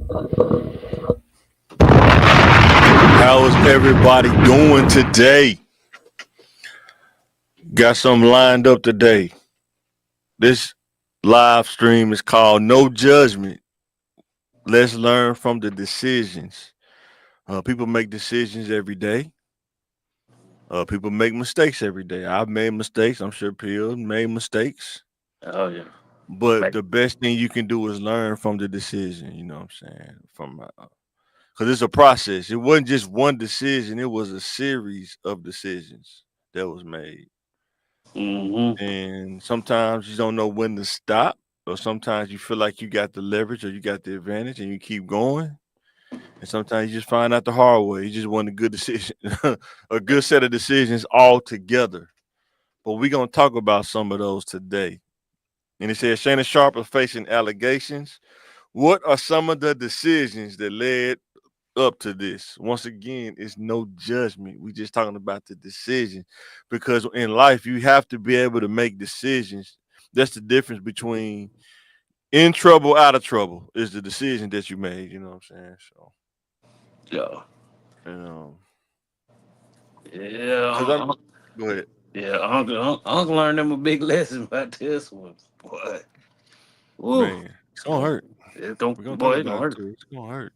How is everybody doing today? Got something lined up today. This live stream is called No Judgment. Let's learn from the decisions. People make decisions every day. People make mistakes every day. I've made mistakes. I'm sure Peel made mistakes. Oh yeah. But Right. the best thing you can do is learn from the decision. You know what I'm saying? From because it's a process. It wasn't just one decision. It was a series of decisions that was made. Mm-hmm. And sometimes you don't know when to stop, or sometimes you feel like you got the leverage or you got the advantage and you keep going. And sometimes you just find out the hard way. You just want a good decision, a good set of decisions all together. But we're going to talk about some of those today. And it says Shannon Sharpe is facing allegations. What are some of the decisions that led up to this? Once again, it's no judgment. We just talking about the decision because in life you have to be able to make decisions. That's the difference between in trouble, out of trouble is the decision that you made. You know what I'm saying? So, Yeah. um, Yeah. because I'm go ahead. Yeah. Uncle learned them a big lesson about this one. Boy. Ooh. Man, it's gonna hurt. It don't We're gonna talk boy, it about gonna it hurt. too. It's gonna hurt.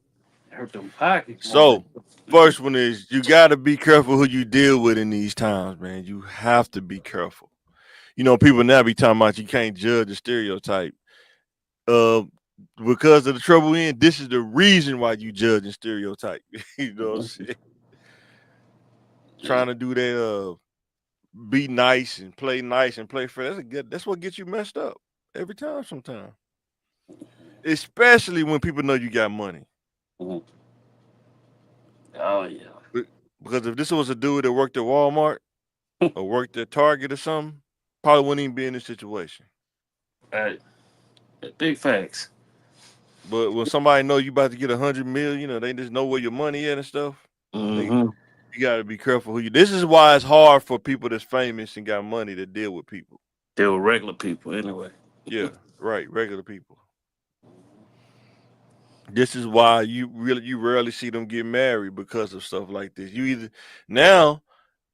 Hurt them pockets, boy. So, first one is you got to be careful who you deal with in these times, man. You have to be careful. You know, people now be talking about you can't judge a stereotype. Uh, because of the trouble in, this is the reason why you judge and stereotype. You know what I'm saying? Yeah. Trying to do that, be nice and play fair. That's what gets you messed up every time. Sometimes, especially when people know you got money. Mhm. Oh yeah. Be- Because if this was a dude that worked at Walmart or worked at Target or something, probably wouldn't even be in this situation. Hey, big facts. But when somebody know you about to get 100 million, you know, they just know where your money at and stuff. They Mm-hmm. You gotta be careful who you. This is why it's hard for people that's famous and got money to deal with people. They were regular people anyway. Yeah, right. Regular people. This is why you rarely see them get married because of stuff like this. You either now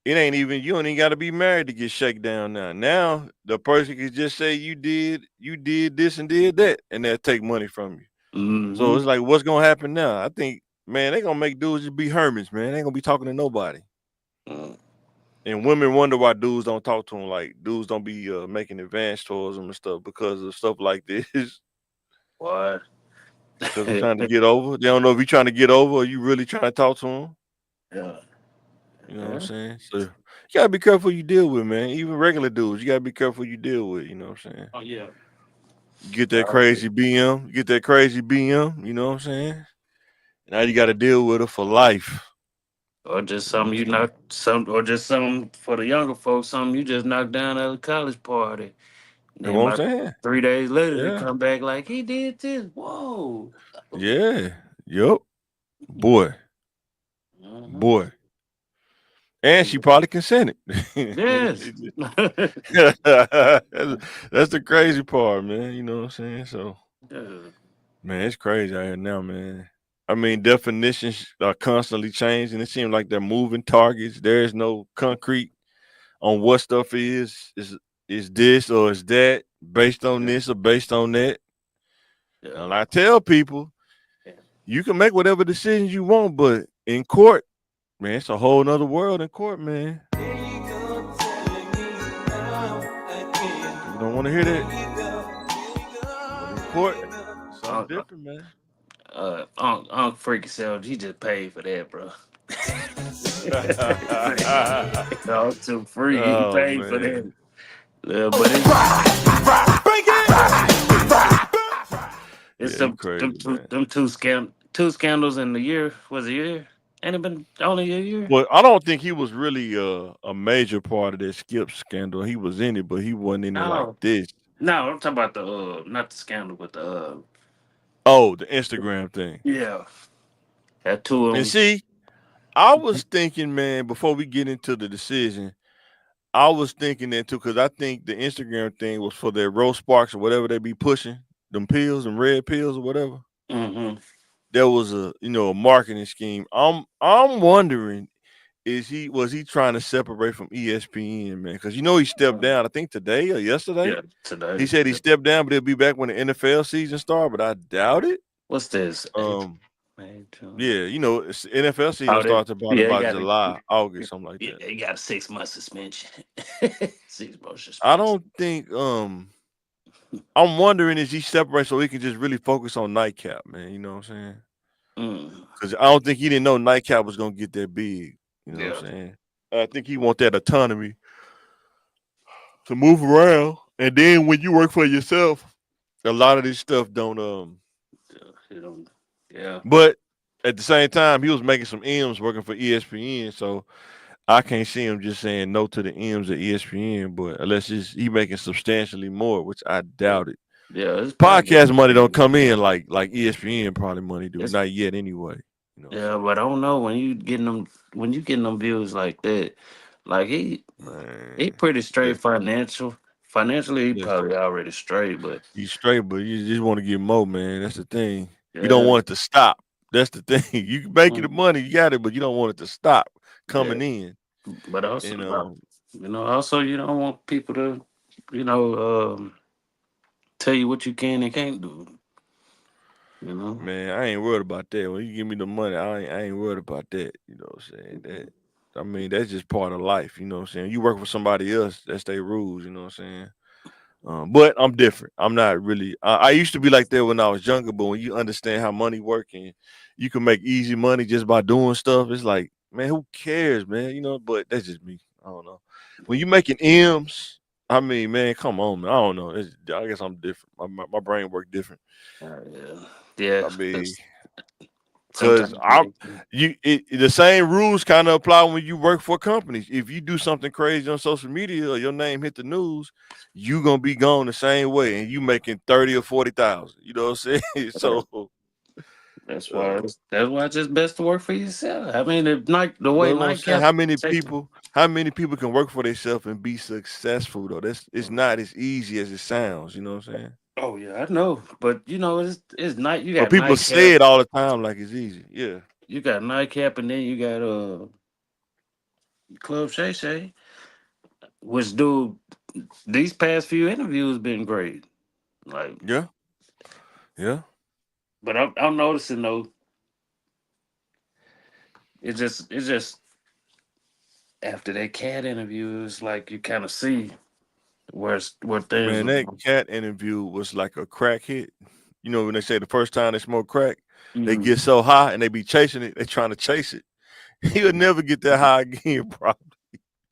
it ain't even you don't even got to be married to get shaken down now. Now the person can just say you did this and did that, and they'll take money from you. So Mm-hmm. it's like, what's gonna happen now? I think, man, they gonna make dudes just be hermits, man. They ain't gonna be talking to nobody. Mm. And women wonder why dudes don't talk to them. Like dudes don't be making advance towards them and stuff because of stuff like this. What? Because they're trying to get over. They don't know if you're trying to get over or you really trying to talk to them. Yeah. You know what I'm Yeah. saying? So you gotta be careful who you deal with, man. Even regular dudes, you gotta be careful who you deal with. You know what I'm saying? Oh yeah. You get that Oh, yeah. crazy BM, you get that crazy BM. You know what I'm saying? Now you got to deal with her for life. Or just You know what some I'm you saying? knock some, or just some for the younger folks. Some you just knocked down at a college party. You Then know what I'm about saying? 3 days later, they Yeah. come back like he did this. Whoa. Yeah. Yup. Boy. Hmm. Boy. And she probably consented. Yes. that's, that's the crazy part, man. You know what I'm saying? So, Yeah. man, it's crazy out here now, man. I mean, definitions are constantly changing. It seems like they're moving targets. There is no concrete on what stuff is this or is that based on Yeah. this or based on that. Yeah. And I tell people, you can make whatever decisions you want, but in court, man, it's a whole nother world in court, man. People don't want to hear that, but in court, something Uh, different, man. Unc Freaky Self, he just paid for that, bro. Unc too free, he Oh paid for man, that. But it's yeah, he them crazy, two man. them two scandals in the year. Was a year? Ain't it been only a year? Well, I don't think he was really a major part of that Skip scandal. He was in it, but he wasn't in it like No, this. no. I'm talking about the not the scandal, but the Oh, the Instagram thing. yeah, had two of And them. see, I was thinking, man, before we get into the decision, I was thinking that too, because I think the Instagram thing was for their roast sparks or whatever they be pushing, them pills and red pills or whatever. Mm-hmm. there was a marketing scheme. I'm wondering, was he trying to separate from ESPN, man? Because he stepped down. I think today or yesterday. Yeah, today. He said he Yeah. stepped down, but he'll be back when the NFL season starts. But I doubt it. What's this? Um, May, June. yeah, NFL season Oh, they, starts about yeah, he about got a July, August, something like yeah, that. he got a 6 month suspension. 6 month I suspension. don't think. I'm wondering, is he separate so he can just really focus on nightcap, man? You know what I'm saying? Mm, Because I don't think he didn't know nightcap was gonna get that big. You know what yeah, I'm saying? I think he want that autonomy to move around. And then when you work for yourself, a lot of this stuff don't. yeah, he don't. Yeah, But at the same time, he was making some M's working for ESPN, so I can't see him just saying no to the M's at ESPN. But unless he making substantially more, which I yeah, doubt it. yeah. It's probably Podcast money don't come in like ESPN probably money do. it's Not yet anyway. You know what yeah, I'm but I don't know when you getting them views like that. Like he saying? Man, pretty straight listen, financially he listen. probably already straight, but You straight, but you just want to get more, man. That's the thing. You don't yeah, want it to stop. That's the thing. You can make you the mm, money, you got it, but you don't want it to stop yeah. coming in. But also, You know, also you don't want people to, you know, tell you what you can and can't do. You know. man, I ain't worried about that. When you give me the money, I ain't worried about that. You know what I'm saying? I mean, that's just part of life. You know what I'm saying? You work for somebody else, that's their rules. You know what I'm saying? But I'm different. I'm not really. I used to be like that when I was younger, but when you understand how money work and you can make easy money just by doing stuff, it's like, man, who cares, man? But that's just me. I don't know. When you making M's, I mean, man, come on, man. I don't know. I guess I'm different. My brain work different. Yeah, yeah. I mean, 'Cause cause sometimes I'm the same rules kind of apply when you work for companies. If you do something crazy on social media or your name hit the news, you gonna be gone the same way, and you making 30 or 40,000. You know what I'm saying? yeah, So, uh, that's why it's just best to work for yourself. I mean, if night the way but what I'm saying, nightcap take. how many people can work for themselves and be successful though? It's not as easy as it sounds. You know what I'm saying? Oh yeah, I know, but it's night. You But got people say nightcap. it all the time like it's easy. Yeah, You got nightcap, and then you got Club Shay Shay, which dude these past few interviews been great. Like, yeah, yeah. but I'm noticing though, it's just after that cat interview, it's like you kind of see where things Man, are that going. cat interview was like a crack hit. You know when they say the first time they smoke crack, they Mhm. get so high and they be chasing it. They trying to chase it. He would never get that high again, bro.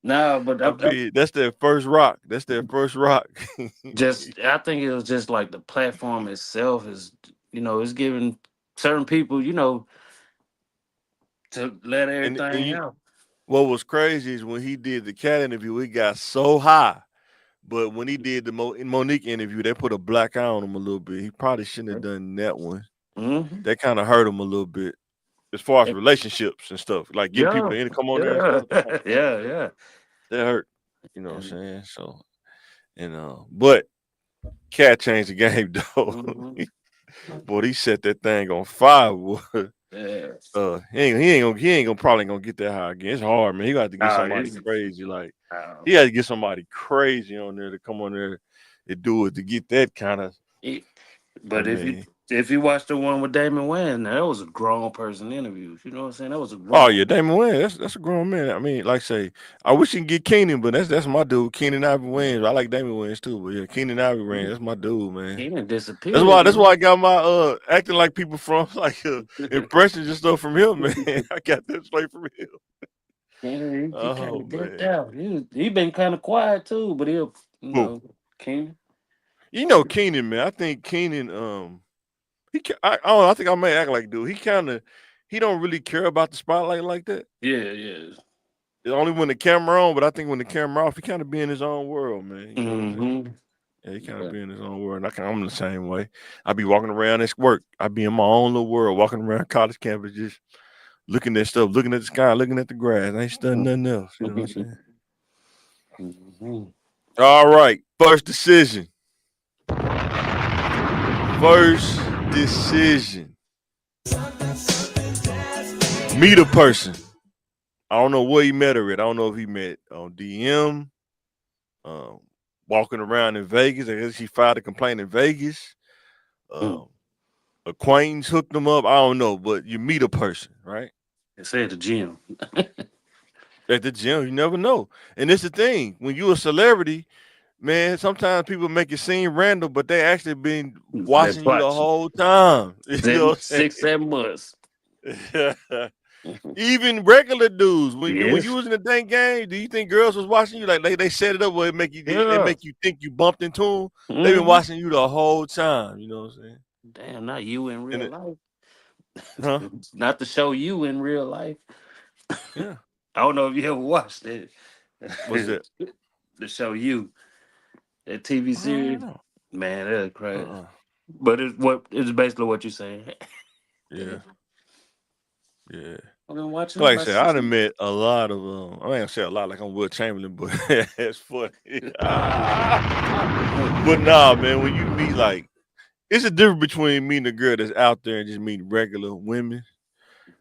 No, but I mean, that's their first rock. That's their first rock. I think it was just like the platform itself is, it's giving certain people, to let and everything out. what was crazy is when he did the cat interview, he got so high. But when he did the Monique interview, they put a black eye on him a little bit. He probably shouldn't have done that one. Hmm. That kind of hurt him a little bit as far as relationships and stuff, like getting people Yeah, in to come on there and yeah, stuff. That kind of yeah, yeah. that hurt. You know what And, I'm saying? So, but Cat changed the game though. hmm. Boy, he set that thing on fire. Boy. Yeah. He ain't gonna probably gonna get that high again. It's hard, man. He got to get Oh, somebody crazy. Like uh, he had to get somebody crazy on there to come on there and do it to get that kind of. it- I but mean, if you watch the one with Damon Wayans, that was a grown person interview. You know what I'm saying? That was a oh grown. yeah, Damon Wayans. That's a grown man. I mean, like I say, I wish he can get Keenan, but that's my dude. Keenan Ivory Wayans. I like Damon Wayans too, but yeah, Keenan Ivory Wayans. That's my dude, man. He didn't That's disappear. why. That's why I got my acting like people from like impressions and stuff from him, man. I got that straight from him. He kind Oh of dipped man. out. He been kind of quiet too, but he'll Who? King. Keenan, man. I think Keenan. I don't know. I think I may act like dude. He don't really care about the spotlight like that. Yeah, yeah. It's only when the camera on, but I think when the camera off, he kind of be in his own world, man. You know what I'm saying? Mm-hmm. Yeah, he kind of Yeah. be in his own world. I'm the same way. I be walking around this work. I be in my own little world, walking around college campus, just looking at stuff, looking at the sky, looking at the grass. I ain't studying nothing else. You know what I'm saying? Mhm. All right, first decision. First decision. Meet a person. I don't know where he met her at. I don't know if he met on DM, um, walking around in Vegas. I guess he filed a complaint in Vegas. Mm. Um, acquaintance hooked them up. I don't know, but you meet a person, right? They say at the gym. At the gym, you never know. And it's the thing when you're a celebrity, man. Sometimes people make it seem random, but they actually been That's watching you the watching. whole time. You know Seven, what I'm 6, 7 months. saying? Even regular dudes, when you Yes. was in the dang game, do you think girls was watching you? Like they set it up where it make you they Yeah. make you think you bumped into them. They've been Hmm. watching you the whole time. You know what I'm saying? Damn, not you in And real life. huh? Not to show you in real life. Yeah. I don't know if you ever watched it. What's that? To show you that TV I don't series. know. Man, that's Uh. crazy. But it's basically what you're saying. Yeah. Yeah. I've been watching it Like I about said, I 6 done months. met a lot of I ain't gonna say a lot like I'm Will Chamberlain, but it's funny. But nah, man, when you meet like it's a difference between meeting a girl that's out there and just meeting regular women.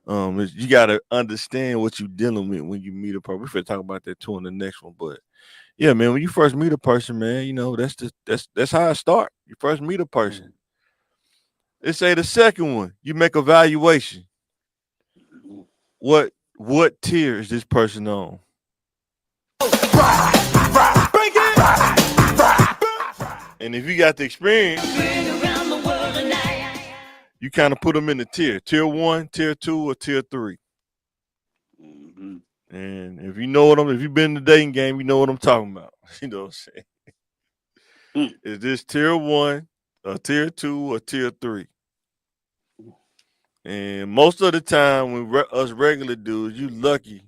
You gotta understand what you're dealing with when you meet a person. We finna talk about that too in the next one. But yeah, man, when you first meet a person, man, you know, that's how it start. You first meet a person. Let's say the second one, you make evaluation. What tier is this person on? And if you got the experience, you kind of put them in the tier. Tier one, tier two, or tier three. Mm-hmm. And if you know if you've been in the dating game, you know what I'm talking about. You know what I'm saying? Mm. Is this tier one, a tier two, or tier three? And most of the time, when us regular dudes, you lucky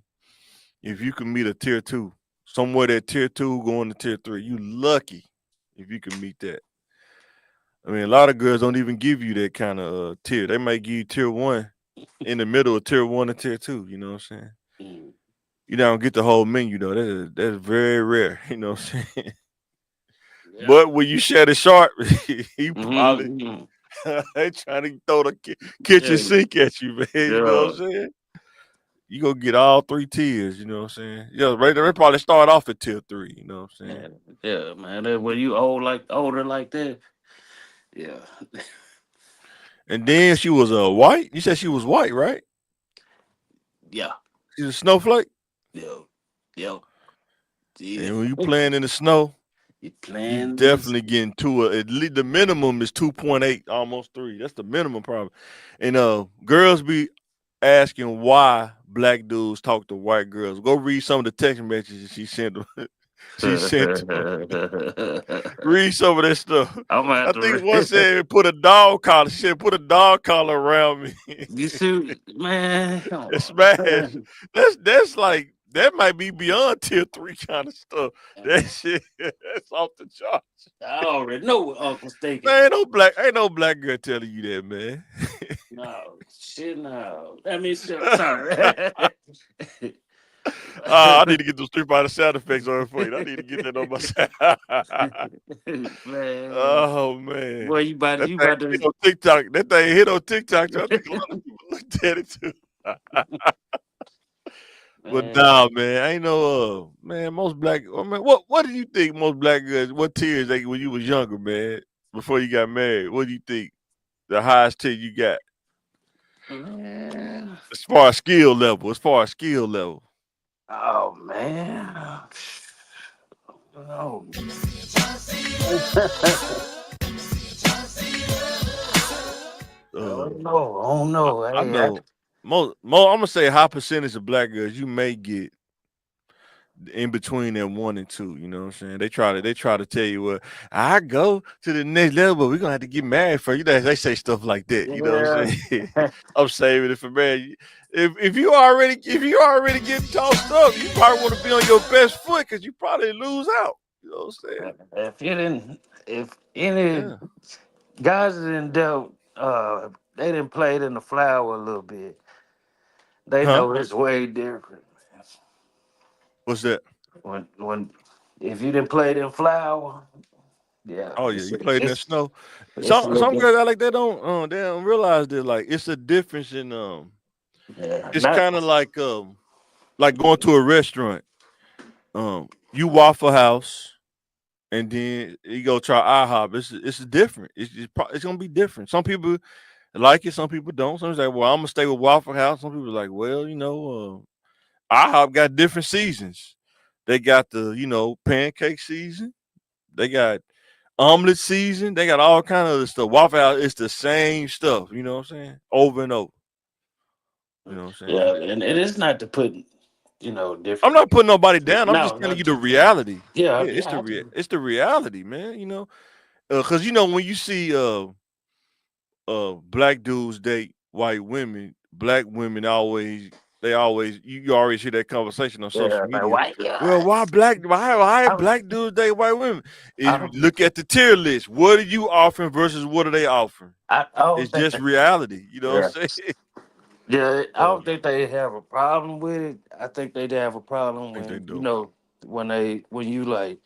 if you can meet a tier two. Somewhere that tier two going to tier three. You lucky if you can meet that. I mean, a lot of girls don't even give you that kind of tier. They might give you tier one in the middle of tier one and tier two. You know what I'm saying? Mm. You don't get the whole menu though. That's very rare. You know what I'm saying? Yeah. But when you share the sharp, he probably Mm-hmm. they trying to throw the kitchen Yeah. sink at you, man. You know Yeah. what I'm saying? You gonna get all three tiers. You know what I'm saying? Yeah, right. They probably start off at tier three. You know what I'm saying? Yeah, man. When you older like that, yeah. And then she was white. You said she was white, right? Yeah. She's a snowflake. Yo. Yo. Yeah. And when you playing in the snow, You you playing this? definitely getting at least the minimum is 2.8, almost 3. That's the minimum probably. And girls be asking why black dudes talk to white girls. Go read some of the text messages she sent them. She sent them. Read some of that stuff. I'm gonna have I to think one read. said put a dog collar. She said put a dog collar around me. You see, man, come And on, smash. man. That's like that might be beyond tier three kind of stuff. That shit that's off the chart. I already know what Uncle's thinking. Man, ain't no black girl telling you that, man. No, shit, no. That means shit. Sorry. I need to get those 3 sound effects on for you. I need to get that on my sound. Man, Oh man. boy, That you thing about hit to, on TikTok. That thing hit on TikTok too. I think a lot of people looked at it too. But man. nah, man, ain't no man. Most black, I mean, what do you think most black girls? What tiers they when you was younger, man? Before you got married, what do you think the highest tier you got Man. as far as skill level? As far as skill level, Oh man. Oh. I uh, don't know. I don't know. I Hey, know most. I'm gonna say high percentage of black girls you may get in between that one and two. You know what I'm saying? They try to tell you, well, I go to the next level, but we're gonna have to get married for you. Know, they say stuff like that. You know what I'm yeah. saying? I'm saving it for marriage. If you already getting tossed up, you probably want to be on your best foot because you probably lose out. You know what I'm saying? If you didn't, if any Yeah. guys didn't dealt, they didn't play it in the flower a little bit. They Huh? know it's way different. What's that? When if you didn't play it in flower, Yeah, Oh yeah, you played in the snow. it's a Some little girls like they don't realize that like it's a difference in yeah, it's not kind of like going to a restaurant. You Waffle House and then you go try IHOP. It's different. It's gonna be different. Some people like it, some people don't. Some say, well, I'm gonna stay with Waffle House. Some people like, well, IHOP got different seasons. They got the pancake season. They got omelet season. They got all kind of stuff. Waffle House, it's the same stuff. You know what I'm saying? Over and over. You know what I'm saying? yeah, and it's not to put I'm different. not putting nobody down. I'm just No, telling not you the to, reality. yeah, Yeah, yeah. it's the reality, man. Because when you see black dudes date white women, black women always you always hear that conversation on social Yeah, like media. why? Well, Yeah, why I, black dudes date white women? I Is don't, look at the tier list. What are you offering versus what are they offering? I don't It's think. just reality. You know what Yeah, I'm saying? yeah. I Uh, don't think they have a problem with it. I think they have a problem I think they when do. when you like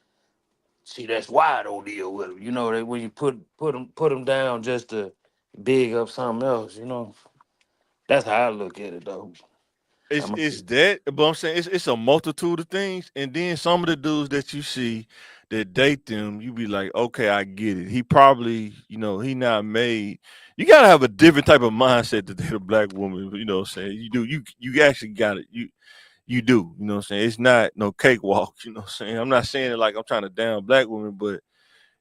see that's why I don't deal with them. When you put them down just to big up something else. That's how I look at it though. It's I'm it's that, but I'm saying it's a multitude of things, and then some of the dudes that you see that date them, you be like, okay, I get it. He probably, he not made. You gotta have a different type of mindset to date a black woman. You know what I'm saying? You actually got it. You do. You know what I'm saying? It's not no cakewalk. You know what I'm saying? I'm not saying it like I'm trying to down black women, but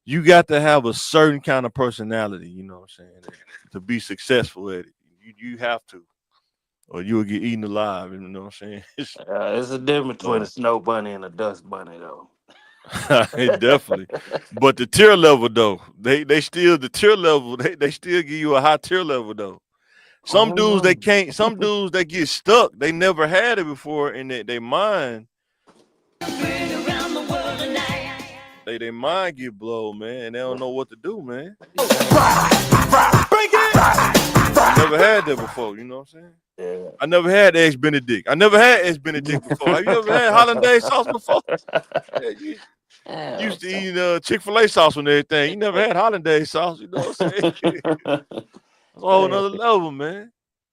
you got to have a certain kind of personality. You know what I'm saying? To be successful at it, you have to, or you will get eaten alive. You know what I'm saying? It's a difference between a Uh, snow bunny and a dust bunny, though. definitely. But the tier level though, they still the tier level, they still give you a high tier level though. Some dudes they Oh, can't some dudes they get stuck. They never had it before and they mind they mind get blown, man, and they don't know what to do, man. I never had that before, you know what I'm saying? yeah. I never had eggs Benedict. I never had eggs Benedict before. Have you ever had hollandaise sauce before? Yeah, you Yeah. used to eat Chick-fil-A sauce and everything. You never had hollandaise sauce, you know what I'm saying? That's a whole Yeah, nother level, man.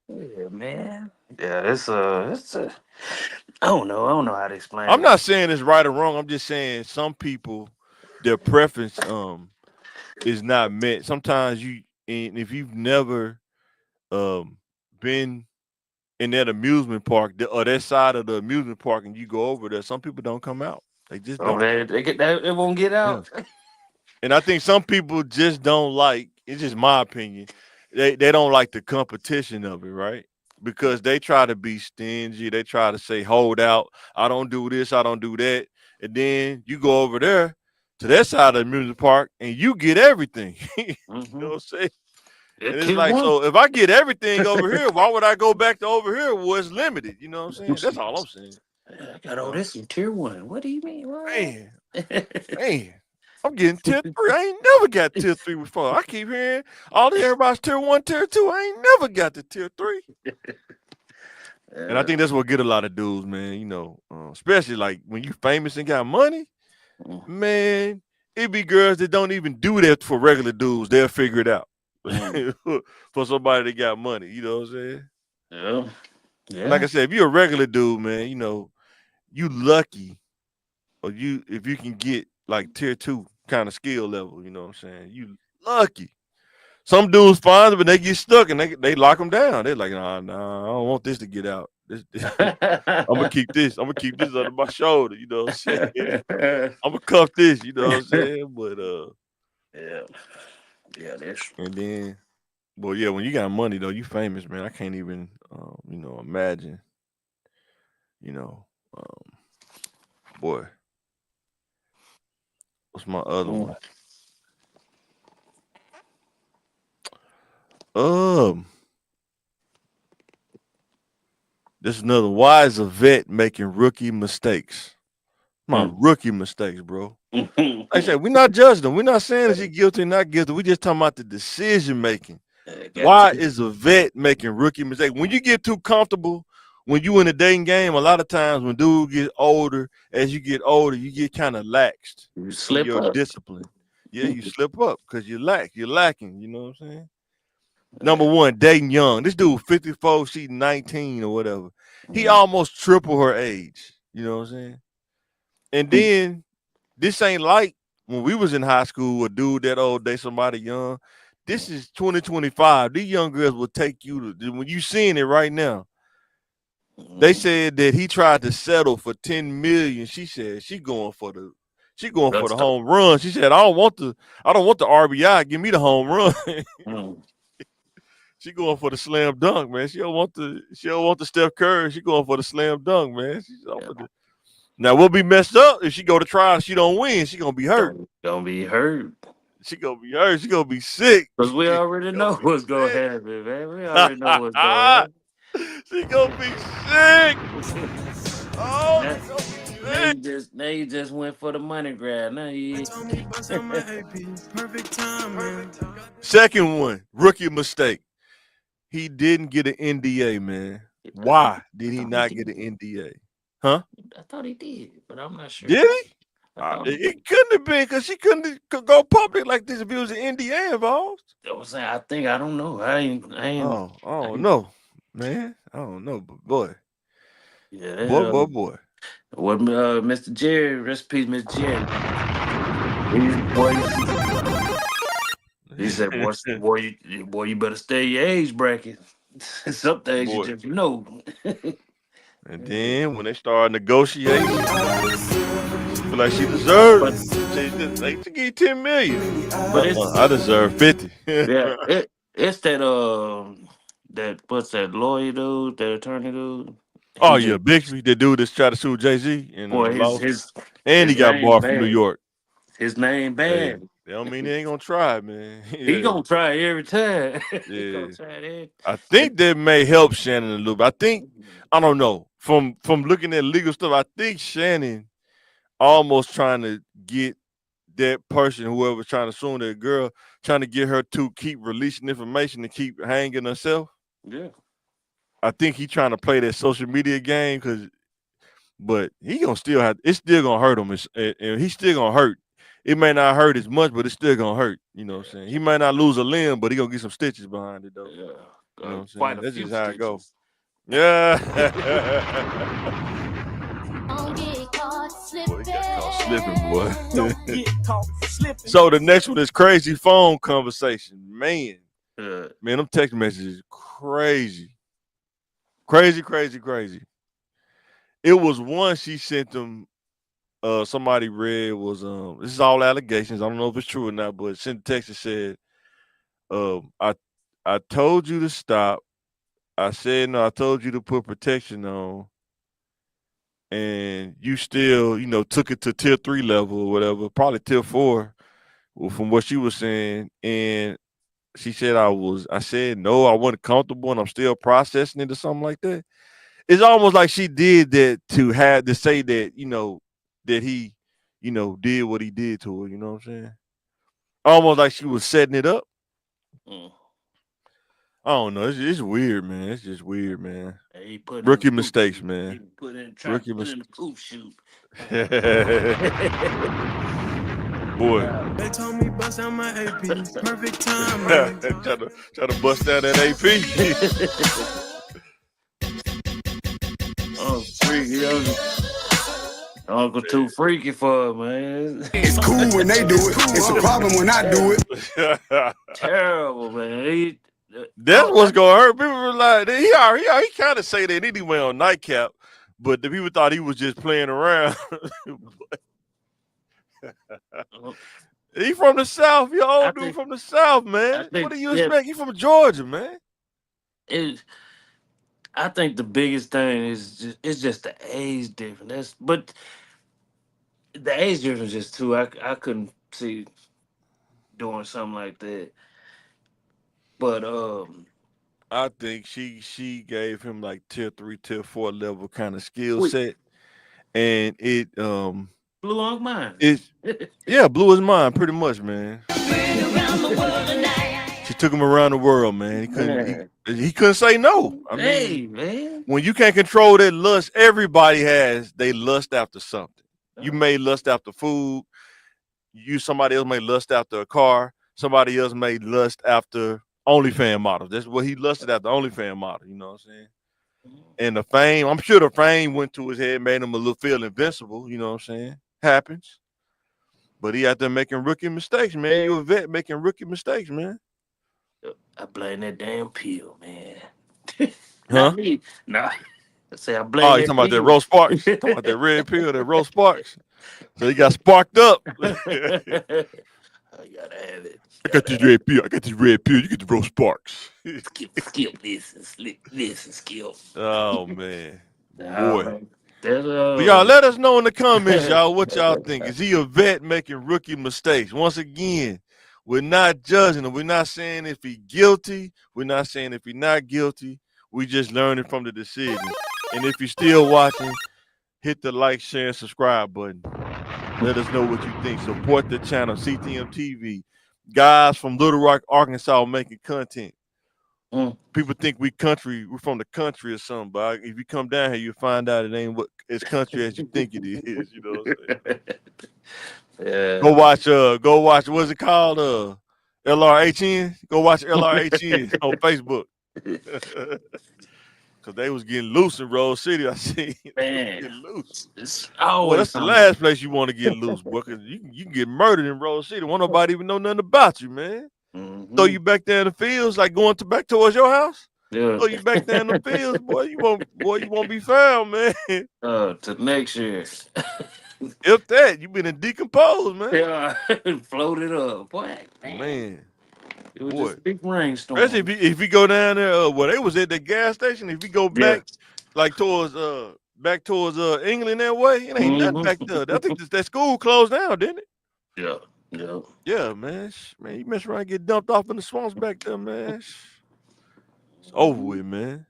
yeah, man. Yeah, it's a. I don't know how to explain I'm it. not saying it's right or wrong. I'm just saying some people, their preference is not met. Sometimes and if you've never um been in that amusement park or that side of the amusement park and you go over there, some people don't come out. They just Oh, don't. they get that. They won't get Yeah. out. And I think some people just don't like. It's just my opinion. They don't like the competition of it, right? Because they try to be stingy. They try to say, "Hold out. I don't do this. I don't do that." And then you go over there to that side of the music park and you get everything. You know Mm-hmm. what I'm saying? It And it's keep like, one. so if I get everything over here, why would I go back to over here where it's limited? You know what I'm saying? That's all I'm saying. I got You all know, this in tier one. What do you mean? What? man. Man, I'm getting tier three. I ain't never got tier three before. I keep hearing all the everybody's tier one, tier two. I ain't never got to tier three. And I Yeah. think that's what get a lot of dudes, man. Especially like when you famous and got money, man. It be girls that don't even do that for regular dudes. They'll figure it out Mm. for somebody that got money. You know what I'm saying? Yeah. And like Yeah. I said, if you're a regular dude, man, you lucky, or if you can get like tier two kind of skill level. You know what I'm saying? You lucky. Some dudes find it, but they get stuck and they lock them down. They're like, nah, I don't want this to get out. I'm gonna keep this. I'm gonna keep this under my shoulder. You know what I'm saying? I'm gonna cuff this. You know what I'm saying? But Yeah. Yeah. That's. and then, well, yeah, when you got money though, you famous, man. I can't even, imagine. You know, um, boy, what's my other Mm. one? Um, this is another. Why is a vet making rookie mistakes? My Mm. rookie mistakes, bro. Like I said, we're not judging them. We're not saying is he guilty or not guilty. We just talking about the decision making. Got Why to. is a vet making rookie mistakes? When you get too comfortable, when you in a dating game, a lot of times when dudes get older, as you get older, you get kind of laxed You in slip your up. discipline. Yeah, you slip up because you're lacking. You know what I'm saying? Number one, dating young. This dude 54, she 19 or whatever. He almost triple her age. You know what I'm saying? And then this ain't like when we was in high school, a dude that old date somebody young. This is 2025. These young girls will take you to when you seeing it right now. They said that he tried to settle for 10 million. She said she going for the Gusto. home run. She said, I don't want the RBI. Give me the home run. She going for the slam dunk, man. She don't want the Steph Curry. She going for the slam dunk, man. Yeah. Now we'll be messed up if she go to trial and she don't win. She gonna be hurt. Don't be hurt. She gonna be hurt. She gonna be sick. Because we She already gonna know be what's going to sick. happen, man. We already know what's going She gonna be sick. to happen. Oh, now, she gonna be sick. now you just went for the money grab. Now you. Second one, rookie mistake. He didn't get an NDA, man. Why did he not get an NDA? Huh? I thought he did, but I'm not sure. Did he? I thought he did. It couldn't have been because she couldn't go public like this if it was an NDA involved. I was saying, I don't know. I ain't. I don't know, man. I don't know, but boy, Yeah, boy. what Mr. Jerry, rest in peace, Mr. Jerry. He said, boy, you better stay your age bracket. Some things you Boy. just know. And then when they start negotiating, she feel like she deserves. They give you 10 million. But it's I deserve 50. yeah, it's that what's that lawyer dude, that attorney dude. Oh He yeah, just Bixby, the dude that's trying to sue Jay-Z and boy his lost. his And he his got name barred from New bad. York. His name Hey, bad. they don't mean they ain't gonna try, man. He Yeah, gonna try every time. He gonna yeah. try that. I think that may help Shannon a little bit. I don't know. From looking at legal stuff, I think Shannon almost trying to get that person, whoever's trying to sue that girl, trying to get her to keep releasing information and keep hanging herself. Yeah. I think he trying to play that social media game but he gonna still have it's still gonna hurt him. And he's still gonna hurt. It may not hurt as much, but it's still gonna hurt. You know what I'm saying? He might not lose a limb, but he gonna get some stitches behind it though. Yeah. You know what I'm saying? Quite a That's few just how it go. stitches. Yeah. Boy, he got caught slipping, boy. So the next one is crazy phone conversation. Man, them text messages crazy. Crazy. It was one she sent them. Somebody read was this is all allegations. I don't know if it's true or not, but sent a text that said, I told you to stop. I said no, I told you to put protection on. And you still, took it to tier 3 level or whatever, probably tier 4, from what she was saying. And she said I said no, I wasn't comfortable and I'm still processing it or something like that. It's almost like she did that to say that, that he, did what he did to her, you know what I'm saying? Almost like she was setting it up. I don't know. It's weird, man. It's just weird, man. Rookie mistakes, man. He put in the poof shoot. Boy. They told me bust out my AP. Perfect time, man. try to bust out that AP. Oh, freaky. Uncle too freaky for it, man. It's cool when they do it. It's a problem when I do it. Terrible, man. That's what's gonna hurt. People were like, he kind of say that anyway on Nightcap, but the people thought he was just playing around. He from the South, your old dude from the South, man. What do you expect? He from Georgia, man. I think the biggest thing is just the age difference. But the age difference is too. I couldn't see doing something like that. But I think she gave him like tier 3, tier 4 level kind of skill set, and it blew our mind. Blew his mind pretty much, man. She took him around the world, man. He couldn't say no. I mean, man, when you can't control that lust, everybody has. They lust after something. You may lust after food. somebody else may lust after a car. Somebody else may lust after OnlyFans models. That's what he lusted after, OnlyFans model. You know what I'm saying? And the fame, I'm sure the fame went to his head, made him a little feel invincible. You know what I'm saying? Happens. But he out there making rookie mistakes, man. You a vet making rookie mistakes, man. I blame that damn pill, man. Huh? Not me. Nah. I say I Oh, blame you that talking about that pill. Rose Sparks? Talking about that red pill, that Rose Sparks. So he got sparked up. I gotta have it. I got Gotta this have red pill. I got this red pill. You get the Rose Sparks. skip this and slip this and skip. Oh man, boy. Nah, that's Well, y'all let us know in the comments, y'all, what y'all think. Is he a vet making rookie mistakes? Once again, we're not judging him. We're not saying if he's guilty. We're not saying if he's not guilty. We just learning from the decision. And if you're still watching, hit the like, share, and subscribe button. Let us know what you think. Support the channel, CTM TV. Guys from Little Rock, Arkansas, making content. People think we're from the country or something, but if you come down here, you'll find out it ain't what as country as you think it is. You know what I'm saying? Yeah. Go watch, what's it called? LRHN. Go watch LRHN on Facebook. Cause they was getting loose in Rose City. I see. Man, getting loose. it's Boy, always that's the something. last place you want to get loose, boy. Cause you can get murdered in Rose City. Won't nobody even know nothing about you, man. Throw you back there in the fields, like going back towards your house. Yeah. Throw you back there in the fields, boy. You won't be found, man. To next year. If that, you been decomposed, man. Yeah, floated up. Boy, Man, it was boy. just a big rainstorm. Especially if you go down there, where they was at the gas station. If you go Yeah. back, like towards England that way, it ain't nothing back there. I think that school closed down, didn't it? Yeah. Yeah. Yeah, man. Man, you mess around and get dumped off in the swamps back there, man. It's over with, man.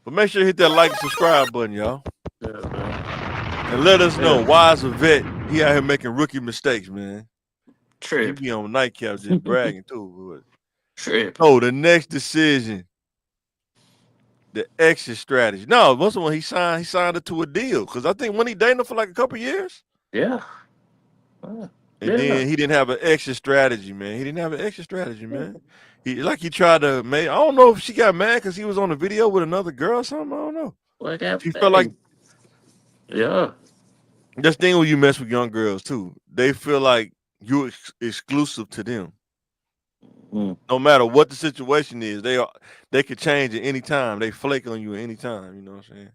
But make sure you hit that like and subscribe button, y'all. Yeah, man. And let us know why is a vet he out here making rookie mistakes, man. He Trip. be on nightcap just bragging too. Trip. Oh, the next decision, the exit strategy. No, once when he signed it to a deal. Cause I think when he dated her for like a couple years. Yeah. And then he didn't have an exit strategy, man. He didn't have an exit strategy, man. He tried to make. I don't know if she got mad because he was on a video with another girl or something. I don't know. She felt like. Yeah. That's the thing when you mess with young girls too. They feel like you're exclusive to them. No matter what the situation is, they could change at any time. They flake on you at any time. You know what I'm saying?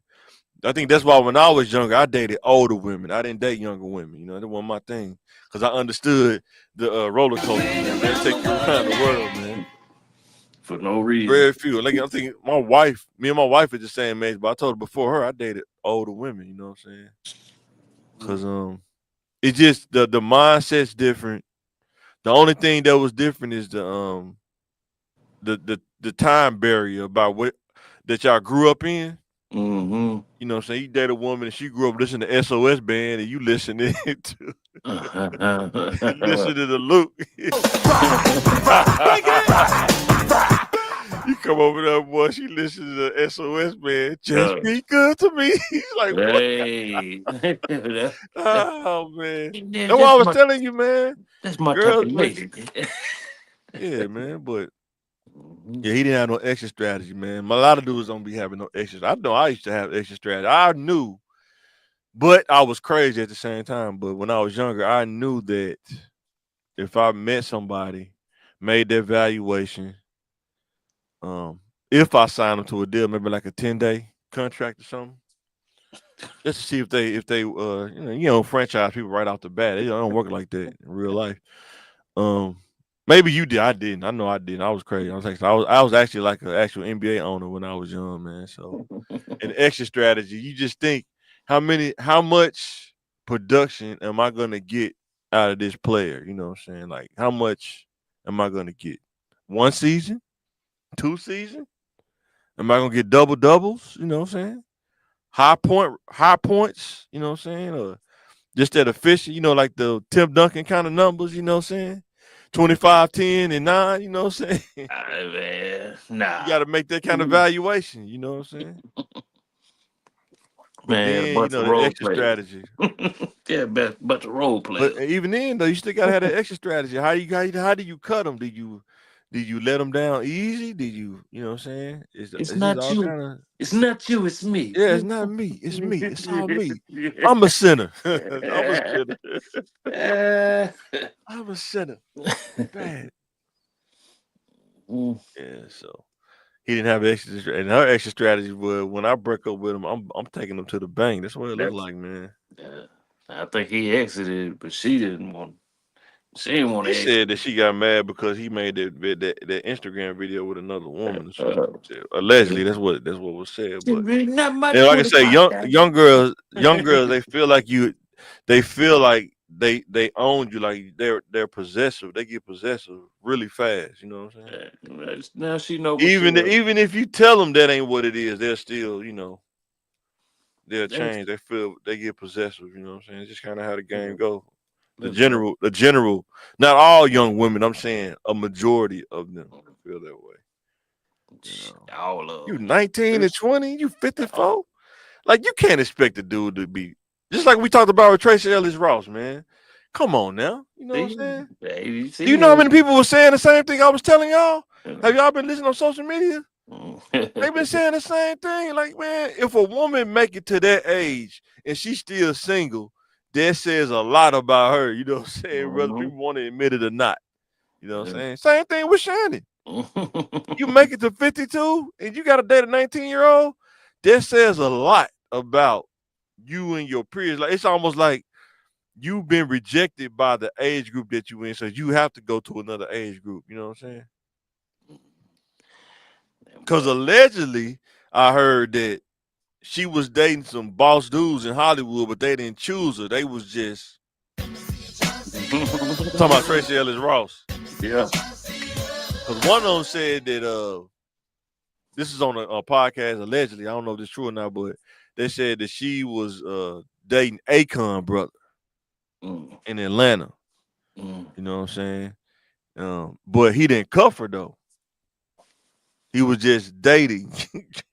I think that's why when I was younger, I dated older women. I didn't date younger women. You know, that wasn't my thing because I understood the roller coaster. Man. They take you around the world, man. For no reason. Very few. Like I'm thinking, me and my wife are the same age, but I told her before her, I dated older women. You know what I'm saying? Because it's just the mindset's different. The only thing that was different is the time barrier about what that y'all grew up in. Mm-hmm. You know what I'm saying? You date a woman and she grew up listening to SOS Band and you listening to you listen to the Luke. You come over there, boy, she listens to the SOS Band. Just be good to me. He's like, hey. oh man. That's That's what I was telling you, man. That's my Girls, type of lady. yeah, man, but yeah, he didn't have no exit strategy, man. A lot of dudes don't be having no exit. I know I used to have exit strategy. I knew, but I was crazy at the same time. But when I was younger, I knew that if I met somebody, made their valuation, if I signed them to a deal, maybe like a 10-day contract or something, just to see if they franchise people right off the bat. They don't work like that in real life. Maybe you did. I didn't. I know I didn't. I was crazy. I was actually like an actual NBA owner when I was young, man. So an exit strategy, you just think how much production am I gonna get out of this player? You know what I'm saying? Like how much am I gonna get? 1 season? 2 season? Am I gonna get double doubles? You know what I'm saying? High points, you know what I'm saying? Or just that efficient, like the Tim Duncan kind of numbers, you know what I'm saying? 25, 10, and 9, you know what I'm saying? Man, nah. You got to make that kind of valuation, you know what I'm saying? And Man, a then bunch of the role extra players. strategy. Yeah, bunch of role But players. even then, though, you still gotta have that extra strategy. How do you cut them? Did you let them down easy? Did you know what I'm saying? It's Is this not all you. kind of It's not you. It's me. yeah? It's not me. It's me. It's all me. I'm a sinner. I'm a sinner. I'm a sinner. Bad. Mm, Yeah. So he didn't have extra, and her extra strategy was when I break up with him, I'm taking him to the bank. That's what it looked that's like, man. I think he exited, but she didn't want. She didn't want She to said exit. that she got mad because he made that Instagram video with another woman. She Uh, said, allegedly, that's what was said. It's But really not my and like I say, 25 young girls, they feel like they own you, like they're possessive. They get possessive really fast. You know what I'm saying? Now she know for Even sure. even if you tell them that ain't what it is, they're still they'll That's, change. They get possessive. You know what I'm saying? It's just kind of how the game that's go. right. The general, not all young women. I'm saying a majority of them feel that way. You know, All of you them. 19 and It's, 20, you 54. Like you can't expect the dude to be just like we talked about with Tracy Ellis Ross, man. Come on now, you know what see, I'm saying? hey, you Do you see know how him. many people were saying the same thing I was telling y'all? Have y'all been listening on social media? They've been saying the same thing. Like, man, if a woman make it to that age and she's still single, that says a lot about her. You know what I'm saying? Whether Mhm. people want to admit it or not. You know what Yeah. I'm saying? Same thing with Shannon. You make it to 52 and you got to date a 19-year-old, that says a lot about you and your peers. Like it's almost like you've been rejected by the age group that you in, so you have to go to another age group. You know what I'm saying? Because But allegedly, I heard that she was dating some boss dudes in Hollywood, but they didn't choose her. They was just talking about Tracy Ellis Ross. yeah. Because one of them said that this is on a podcast allegedly. I don't know if this is true or not, but they said that she was dating Akon brother Mm, in Atlanta. mm. You know what I'm saying? But he didn't cuff her though. He was just dating,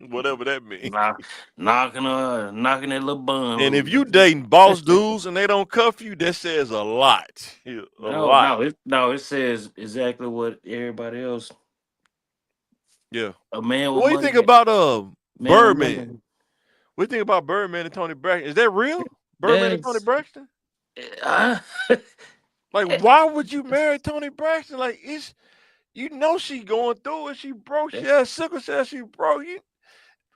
whatever that means. Knock, knocking that little bun And if you loose. dating boss dudes and they don't cuff you, that says a lot. A No, lot. no, it says exactly what everybody else. Yeah. A man with What do you money, think about man with Birdman? money. What do you think about Birdman and Tony Braxton? Is that real? Birdman and Tony That's Braxton? uh, Like, why would you marry Tony Braxton? Like, it's she going through it. She broke. She that's has sickle cell. She broke.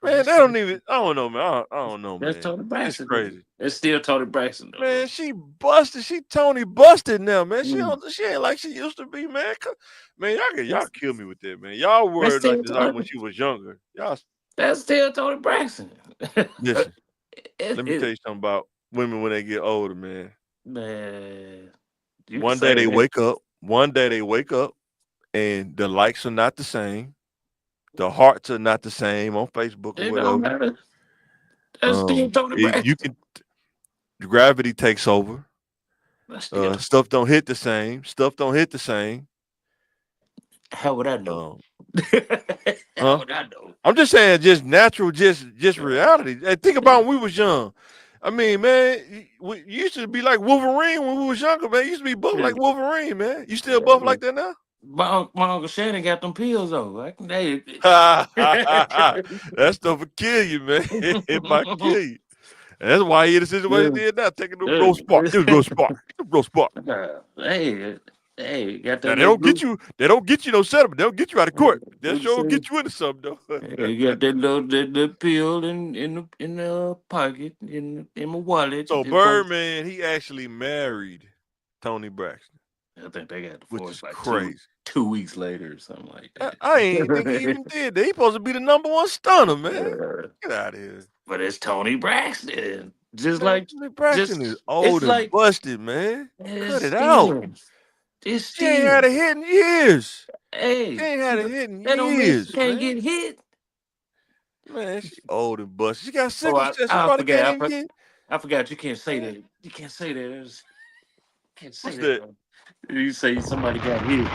Man, that's they don't even. I don't know, man. I don't know, that's man. Tony It's Braxton though. crazy, It's still Tony Braxton though, bro. man. She busted. She Tony busted now, man. She Mm. don't. She ain't like she used to be, man. Man, y'all That's, kill me with that, man. Y'all that's were like still this like when Tony. she was younger. Y'all That's still Tony Braxton. listen. It, Let me tell it, you something about women when they get older, man. man, you can One day say they that. wake up. One day they wake up, and the likes are not the same. The hearts are not the same on Facebook or It don't whatever. matter. That's still Tony You Braxton. can gravity takes over. That's still. Stuff don't hit the same. Stuff don't hit the same. How would I know? Um, How huh? would I know? I'm just saying, just natural, just Uh, reality. Hey, think about when we was young. I mean, man, we used to be like Wolverine when we was younger, man. You used to be buff yeah. like Wolverine, man. You still buff Yeah. like that now? My uncle Shannon got them pills though. Like they, That stuff will kill you, man. It might kill you. And that's why he in the situation yeah, he is now, taking them yeah. growth spark. Give growth spark. Give growth spark. Hey, hey, got Now that little blue. they don't get you no settlement. They don't get you out of court. They What you sure say? get you into something though. Hey, you got that little pill in the pocket in my wallet. So Birdman, he actually married Tony Braxton, I think they got which divorced is like two crazy. two weeks later or something like I ain't think he that. even did that. He supposed to be the number one stunner, man. Uh, Get out of here. but it's Tony Braxton. Just Man, like, Tony Braxton is just old it's and like busted, man. Cut it's it out. still, it's She ain't had still. a hit in years. She Hey, ain't had a hit in that don't mean she years, can't man. get hit. Man, she old and busted. She got Oh, sickle cell. She probably can't even get. I forgot. You can't say Man, that. You can't say that. Can't say what's that, that? bro. You say somebody got hit.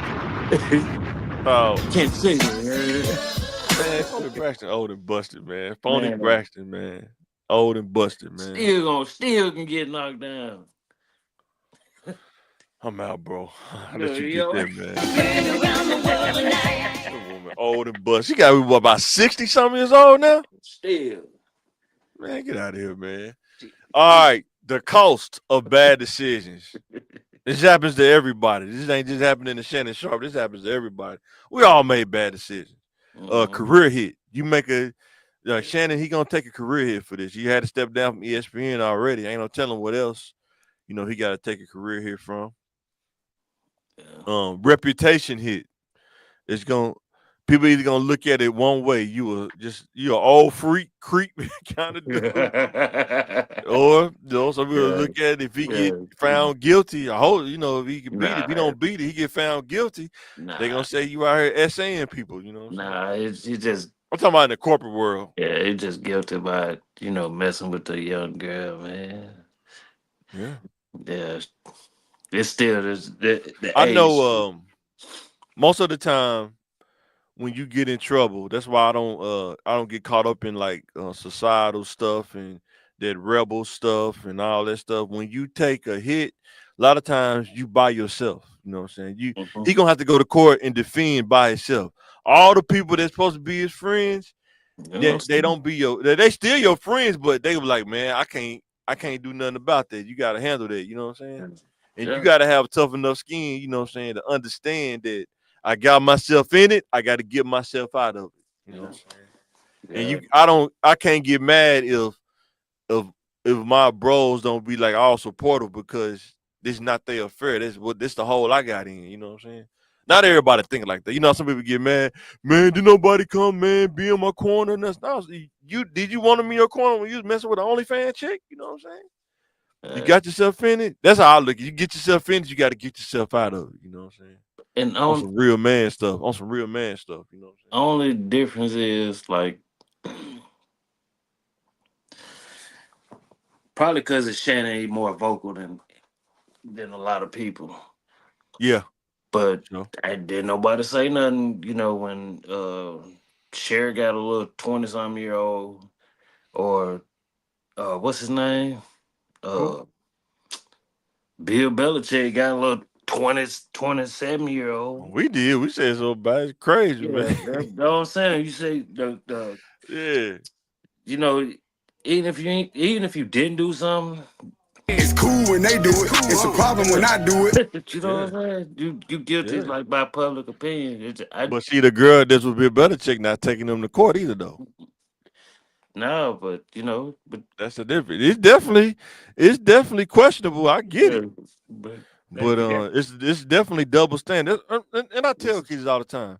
Oh, Can't say that. man, Tony Braxton old and busted, man. Phony Man, Braxton, man. Old and busted, man. Still can get knocked down. I'm out, bro. I'll let No, you get yo. that, man. That woman old and busted. She got to be what, about 60 something years old now? Still. Man, get out of here, man. She- All right. The cost of bad decisions. This happens to everybody. This ain't just happening to Shannon Sharpe. This happens to everybody. We all made bad decisions. Mhm. Career hit. You make a Shannon, he gonna take a career hit for this. You had to step down from ESPN already. Ain't no telling what else. He got to take a career hit from. Yeah. Reputation hit. It's gonna People either gonna look at it one way. You a old freak, creep kind of dude. Or some people Yeah. look at it if he get Yeah. found guilty. I hope if he can beat it. If he Nah. don't beat it, he get found guilty. They Nah. gonna say you out here essaying people. You know what I'm saying? Nah. It's just I'm talking about in the corporate world. yeah. It's just guilty by messing with the young girl, man. Yeah, Yeah. It's still the I age. know. Most of the time when you get in trouble, that's why I don't get caught up in like societal stuff and that rebel stuff and all that stuff. When you take a hit, a lot of times you by yourself. You know what I'm saying? He Mhm. gonna have to go to court and defend by himself. All the people that's supposed to be his friends, You know, they don't be they still your friends, but they were like, man, I can't do nothing about that. You gotta handle that. You know what I'm saying? And you yeah. got to have tough enough skin, you know what I'm saying, to understand that I got myself in it. I got to get myself out of it. You know Yeah. what I'm saying? And Yeah. I can't get mad if if my bros don't be like all supportive because this not their affair. This the hole I got in. You know what I'm saying? Not everybody think like that. Some people get mad. Man, did nobody come, man, be in my corner? And that's not you. Did you want to be in your corner when you was messing with an OnlyFans chick? You know what I'm saying? You Uh, got yourself in it. That's how I look. You get yourself in it. You got to get yourself out of it. You know what I'm saying? and On some real man stuff. On some real man stuff. You know what I'm only difference is like probably because it's Shannon, he more vocal than a lot of people. saying? Yeah. But Sure. I didn't nobody say nothing, when Cher got a little 20-something-year-old or what's his name? Who? Uh Bill Belichick got a little 27-year-old. We did. We said so bad. It's crazy, man. Yeah, that's what I'm saying. You say the Yeah. you know, even if you didn't do something, It's cool when they do it. It's a problem when I do it. you know Yeah. what I'm saying? You guilty Yeah. like by public opinion. But see, the girl that's with Bill Belichick not taking them to court either, though. No, but That's the difference. It's definitely questionable. I get yeah, it. but But it's definitely double standard. And I tell kids all the time,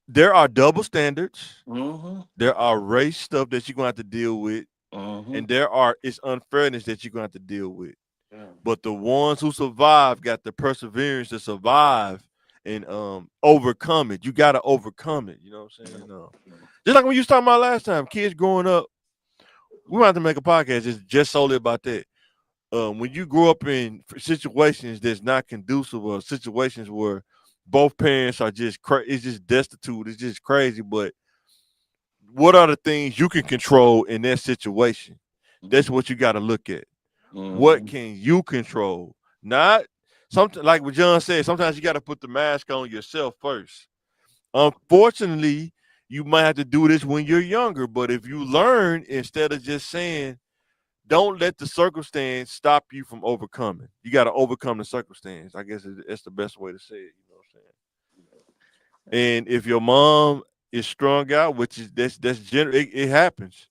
there are double standards. mm-hmm, There are race stuff that you're gonna have to deal with, mm-hmm, and there are it's unfairness that you're gonna have to deal with. yeah, But the ones who survive got the perseverance to survive and overcome it. You gotta overcome it. You know what I'm saying? Just like when you was talking about last time, kids growing up, we might have to make a podcast just solely about that. When you grow up in situations that's not conducive or situations where both parents are it's just destitute, it's just crazy. But what are the things you can control in that situation? That's what you got to look at. What mm-hmm, can you control? Not something like what John said. Sometimes you got to put the mask on yourself first. Unfortunately, you might have to do this when you're younger. But if you learn instead of just saying, don't let the circumstance stop you from overcoming. You got to overcome the circumstance. I guess it's the best way to say it. You know what I'm saying? And if your mom is strung out, which is that's general, it happens.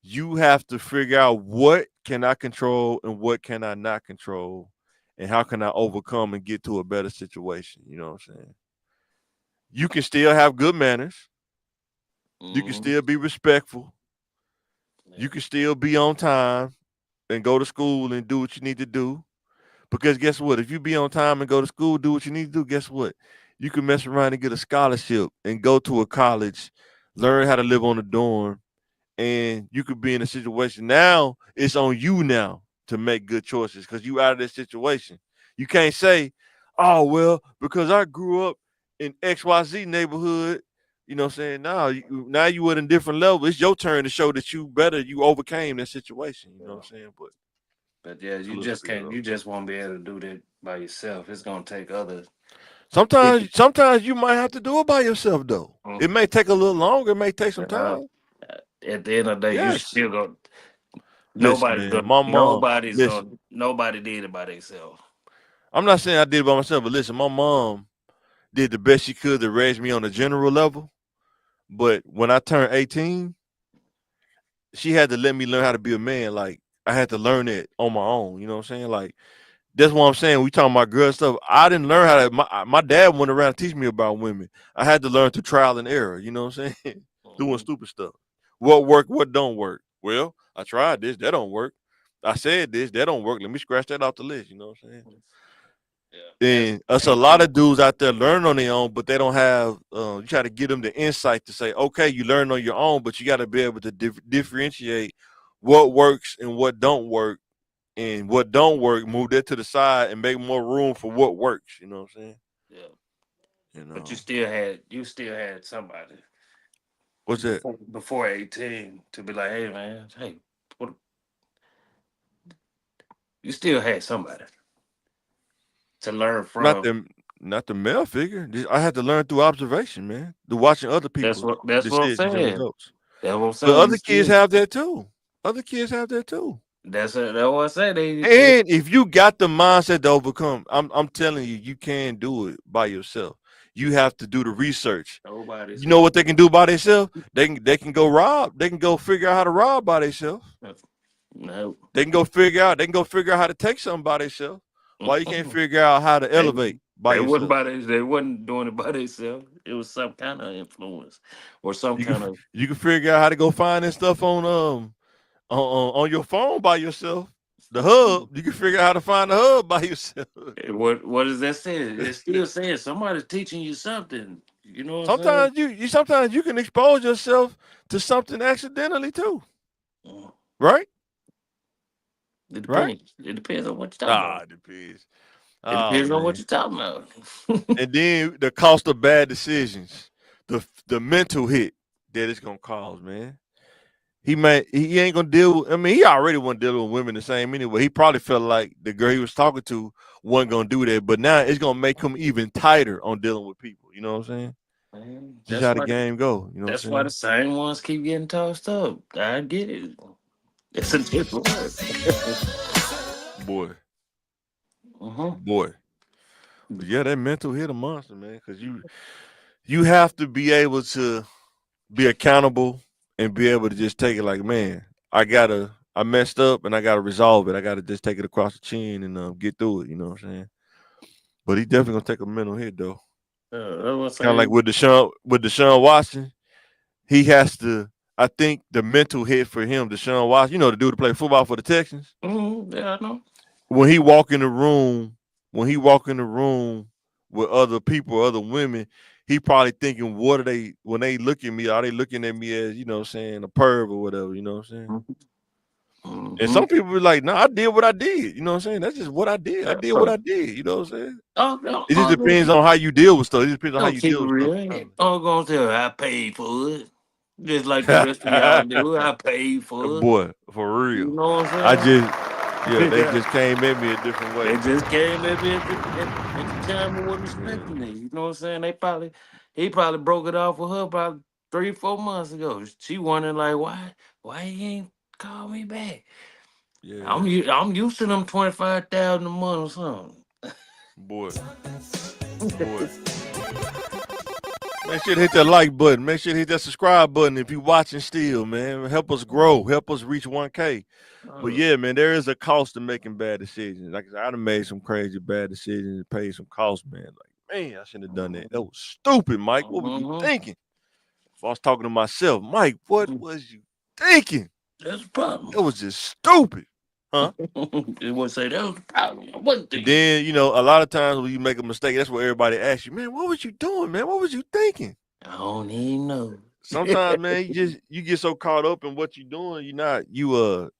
You have to figure out what can I control and what can I not control, and how can I overcome and get to a better situation. You know what I'm saying? You can still have good manners. You can mm-hmm, still be respectful. yeah, You can still be on time and go to school and do what you need to do. Because guess what? If you be on time and go to school, do what you need to do, guess what? You can mess around and get a scholarship and go to a college, learn how to live on a dorm, and you could be in a situation. Now it's on you now to make good choices because you out of this situation. You can't say, oh, well, because I grew up in XYZ neighborhood, You know what I'm saying? Now you at a different level. It's your turn to show that you overcame that situation. You know what I'm saying? But yeah, It's a you little just spirit can't. of You just won't be able to do that by yourself. It's gonna take others. sometimes you might have to do it by yourself though. It may take a little longer, it may take some Uh, time. at the end of the day, you Yes. still gonna. Listen, Nobody's man, gonna. my mom, Nobody's listen, gonna. Nobody did it by themselves. I'm not saying I did it by myself, but listen, my mom did the best she could to raise me on a general level. But when I turned 18, she had to let me learn how to be a man. Like I had to learn it on my own. You know what I'm saying? Like that's what I'm saying. We talking about girl stuff. I didn't learn how to. My dad went around to teach me about women. I had to learn through trial and error. You know what I'm saying? Doing Mhm. stupid stuff. What work? What don't work? Well, I tried this. That don't work. I said this. That don't work. Let me scratch that off the list. You know what I'm saying? Yeah, that's And the us a same lot thing. of dudes out there learn on their own, but they don't have. You try to give them the insight to say, okay, you learn on your own, but you got to be able to differentiate what works and what don't work, and what don't work, move that to the side and make more room for what works. You know what I'm saying? Yeah, You but know you still had somebody what's that? before 18 to be like, hey man, hey, what, you still had somebody to learn Not from. the not the male figure. I had to learn through observation, man. Through watching other people's That's what I'm decisions and saying. results. That's what I'm But saying. You other kids still have that too. Other kids have that too. that's what I say. They And if you got the mindset to overcome, I'm telling you, you can do it by yourself. You have to do the research. nobody's You know gonna what they can do by themselves? They can go rob. They can go figure out how to rob by themselves. no. They can go figure out how to take something by themselves. Why you can't Mm-mm. figure out how to They elevate by yourself? they wasn't doing it by themselves. It was some kind of influence or some You can kind of you can figure out how to go find this stuff on your phone by yourself. The hub, you can figure out how to find the hub by yourself. what does that say? It's still saying somebody's teaching you something. You know what I'm saying? Sometimes you can expose yourself to something accidentally too. Mm. Right? It Right? depends. It depends on what you're talking about. It depends. It Oh depends on what man. you're talking about. And then the cost of bad decisions, the mental hit that it's gonna cause, man. He ain't gonna deal with, I mean, he already wasn't dealing with women the same anyway. He probably felt like the girl he was talking to wasn't gonna do that, but now it's gonna make him even tighter on dealing with people. You know what I'm saying? Man, Just how the game go. You know what that's I'm why the saying? same ones keep getting tossed up. I get it. It's a different word. Boy, Uh-huh. boy. But yeah, that mental hit a monster, man. Cause you have to be able to be accountable and be able to just take it like, man, I messed up and I gotta resolve it. I gotta just take it across the chin and get through it. You know what I'm saying? But he definitely gonna take a mental hit though. I was Kind of like saying, with Deshaun Watson, he has to. I think the mental hit for him, Deshaun Watson, the dude to play football for the Texans, yeah, I know. when he walk in the room, when he walk in the room with other people, other women, he probably thinking, what are they when they look at me? Are they looking at me as saying a perv or whatever? You know what I'm saying? And Mm-hmm. some people be like, no, I did what I did. You know what I'm saying? That's just what I did. I Yeah. did what I did. You know what I'm saying? Oh, no, It just depends on how you deal with stuff. It just depends on how don't you keep deal it with stuff. real. I'm gonna tell her I paid for it. Just like the rest of y'all do. I paid for it. Boy, for You real. know what I I'm just, yeah, they saying? just came at me a different They way. just came at me at the time I wasn't Yeah, expecting it. You know what I'm saying? He probably broke it off with her probably 3, 4 months ago. She wondering like why he ain't called me back. yeah, I'm used to them 25,000 a month or something. boy, boy. Make sure to hit that like button. Make sure to hit that subscribe button if you watching still, man. Help us grow. Help us reach 1K. But Uh, yeah, man, there is a cost to making bad decisions. Like I said, I done made some crazy bad decisions and paid some costs, man. Like, man, I shouldn't have done that. That was stupid, Mike. What were you mhm. thinking? If I was talking to myself, Mike, what was you thinking? That's a problem. That was just stupid. Huh? It would say that was a problem. I wasn't And thinking. then, a lot of times when you make a mistake, that's what everybody asks you, man, what was you doing, man? What was you thinking? I don't even know. Sometimes, man, you get so caught up in what you're doing,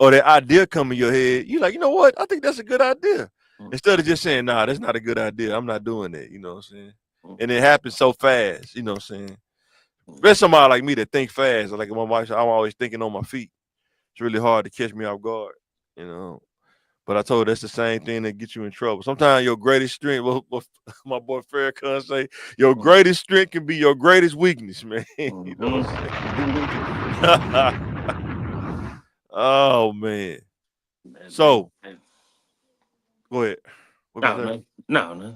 or that idea come in your head, you like, you know what? I think that's a good idea. Instead of just saying, nah, that's not a good idea. I'm not doing that, you know what I'm saying? And it happens so fast, you know what I'm saying? There's somebody like me that think fast. Like my wife, I'm always thinking on my feet. It's really hard to catch me off guard, you know. But I told her that's the same thing that gets you in trouble. Sometimes your greatest strength, what my boy Farrakhan say, your greatest strength can be your greatest weakness, man. You know what I'm saying? Oh man. So go ahead. What about that? No.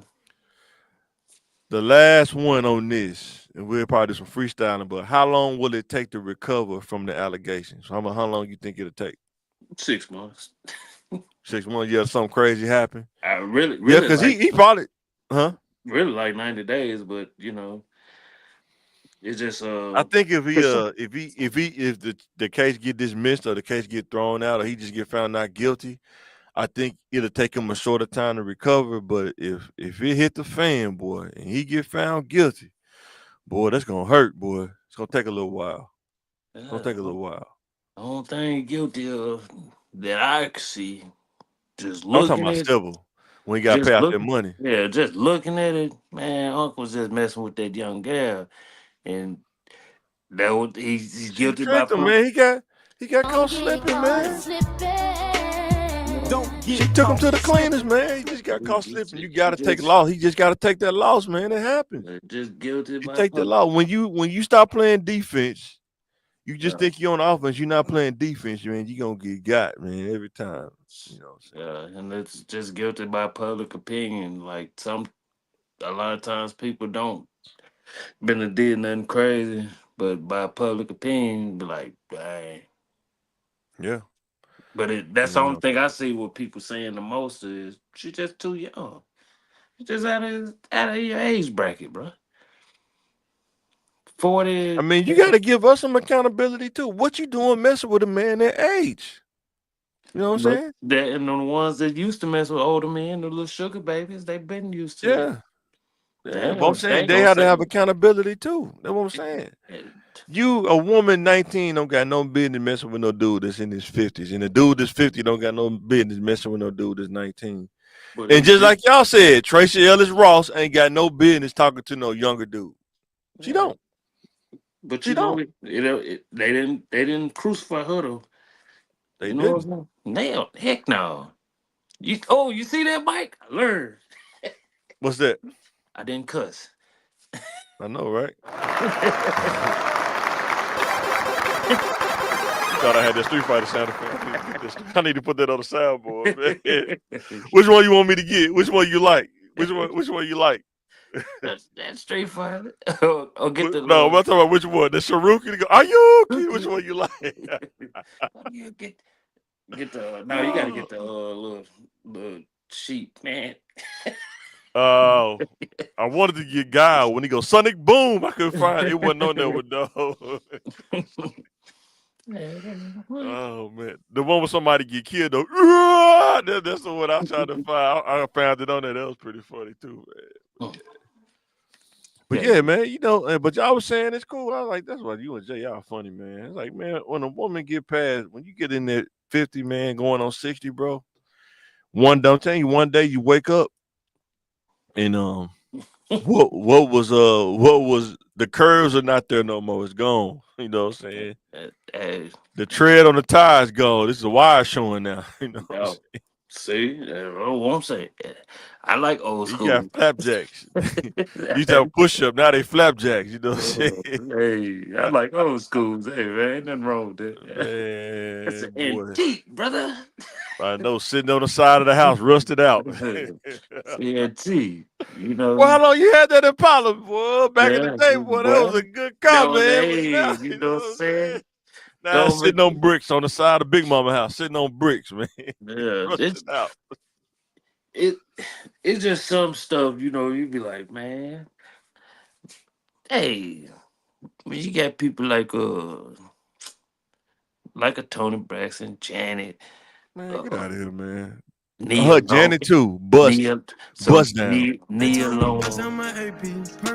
The last one on this, and we'll probably do some freestyling, but how long will it take to recover from the allegations? How long you think it'll take? 6 months. 6 months, yeah, something crazy happen. I really, Yeah, really because like, he probably, huh? really like 90 days, but it's just I think if he 'cause if the case get dismissed or the case get thrown out or he just get found not guilty, I think it'll take him a shorter time to recover. But if it hit the fan, boy, and he get found guilty, boy, that's gonna hurt, boy. It's gonna take a little while. It's gonna take a little while. the only thing guilty of that I could see, just I'm talking looking about at, civil when he got to just pay out that looking, money. yeah, just looking at it, man. Uncle was just messing with that young girl, and that was he's She guilty by tricked him, pump. man. He got caught slipping, man. Don't She get took him caught to the cleaners, slipping. man. He just got He, caught he, slipping. You he got to take just loss. He just got to take that loss, man. It happens. just guilty You by take that pump. loss when you stop playing defense. You just Yeah, think you're on offense. You're not playing defense, man. You're gonna get got, man, every time. You know what I'm saying? yeah, and it's just guilty by public opinion. Like a lot of times people don't been to did nothing crazy, but by public opinion, be like, dang. Yeah. But You that's the only know. thing I see what people saying the most is she just too young. She just out of your age bracket, bro. I 40, mean, you gotta give us some accountability too. What you doing messing with a man that age? You know what I'm but saying? that and the ones that used to mess with older men, the little sugar babies, they've been used to it. Yeah. Yeah. But I'm Damn, they saying ain't they gonna have to say have accountability too. That's what I'm saying. it. You, a woman 19, don't got no business messing with no dude that's in his 50s. And a dude that's 50 don't got no business messing with no dude that's 19. But And just like y'all said, Tracy Ellis Ross ain't got no business talking to no younger dude. She yeah. don't. But She don't. they didn't crucify her though. They You know what didn't. I'm saying? Nailed. Heck no. You see that, Mike? I learned. What's that? I didn't cuss. I know, right? You thought I had that Street Fighter sound effect. I need to put that on the soundboard, man. Which one you want me to get? Which one you like? Which one you like? That's Street Fighter. Or get the No, I'm not talking about which one. The Saruki. Are you okay? Which one you like? you get the no, you gotta get the little sheep, man. Oh, I wanted to get Guy when he goes Sonic Boom. I couldn't find it. It wasn't on there with no. Oh man, the one with somebody get killed though. That's the one I tried to find. I found it on there. That was pretty funny too, man. But Yeah. yeah, man, but y'all was saying it's cool. I was like, that's why you and Jay y'all funny, man. It's like, man, when a woman get past, when you get in there 50, man, going on 60, bro. Don't tell you one day you wake up and what was the curves are not there no more. It's gone. You know what I'm saying? Hey, The tread on the tires gone. This is a wire showing now. You know what I'm yo, saying? see, what I'm saying. I like old You got school. flapjacks. You used to have a push up. Now they flapjacks. You know what I'm saying? Hey, I like old schools. Hey, man, ain't nothing wrong with that. That's Man, an boy. antique, brother. I know, sitting on the side of the house, rusted out. antique, Well, how long you had that Impala, boy? Back in the Yeah, day, boy, that was boy. a good That car, was man. But now, you you know know what what I'm I'm saying? saying? Now it's Don't sitting make on bricks on the side of Big Mama house, sitting on bricks, man. yeah, Rusted out. it it's just some stuff, you be like, man, hey, when you got people like a Tony Braxton, Janet, Man, get uh, out of here, man. Neil Long, Janet too. Bust. Neil, some Bust down. Neil Long.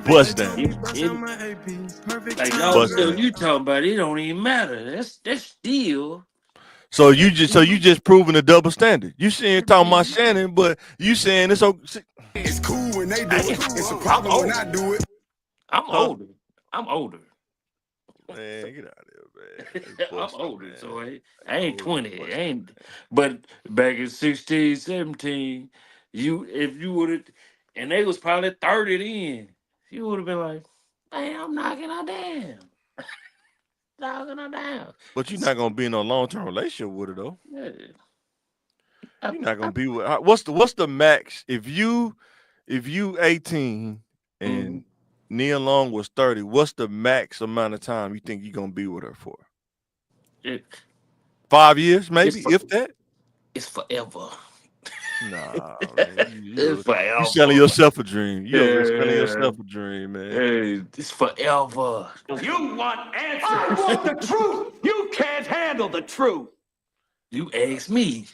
Bust down. It like y'all Bust still down. you talking about it don't even matter. That's still So you just proving a double standard. You saying talking about Shannon, but you saying it's okay. It's cool when they do I it. am. It's a I'm problem when old. I do it. I'm Huh? older. I'm older. Man, get out of here, man. They I'm busting, older, so man. I ain't Older 20. I busting, ain't, but back in 16, 17, if you would have, and they was probably 30 then, you would have been like, man, I'm knocking her down. Knocking her down. but you're not gonna be in a long term relationship with her though. Yeah. I, You're not I, gonna be with. What's the max if you 18 mhm. and Nia Long was 30? What's the max amount of time you think you're gonna be with her for? it, 5 years, it's, maybe, for, if that. it's forever. Nah, man, It's you selling forever. yourself a dream. You over there selling Yeah. yourself a dream, man. Hey, it's forever. You want answers. I want the truth. You can't handle the truth. You ask me.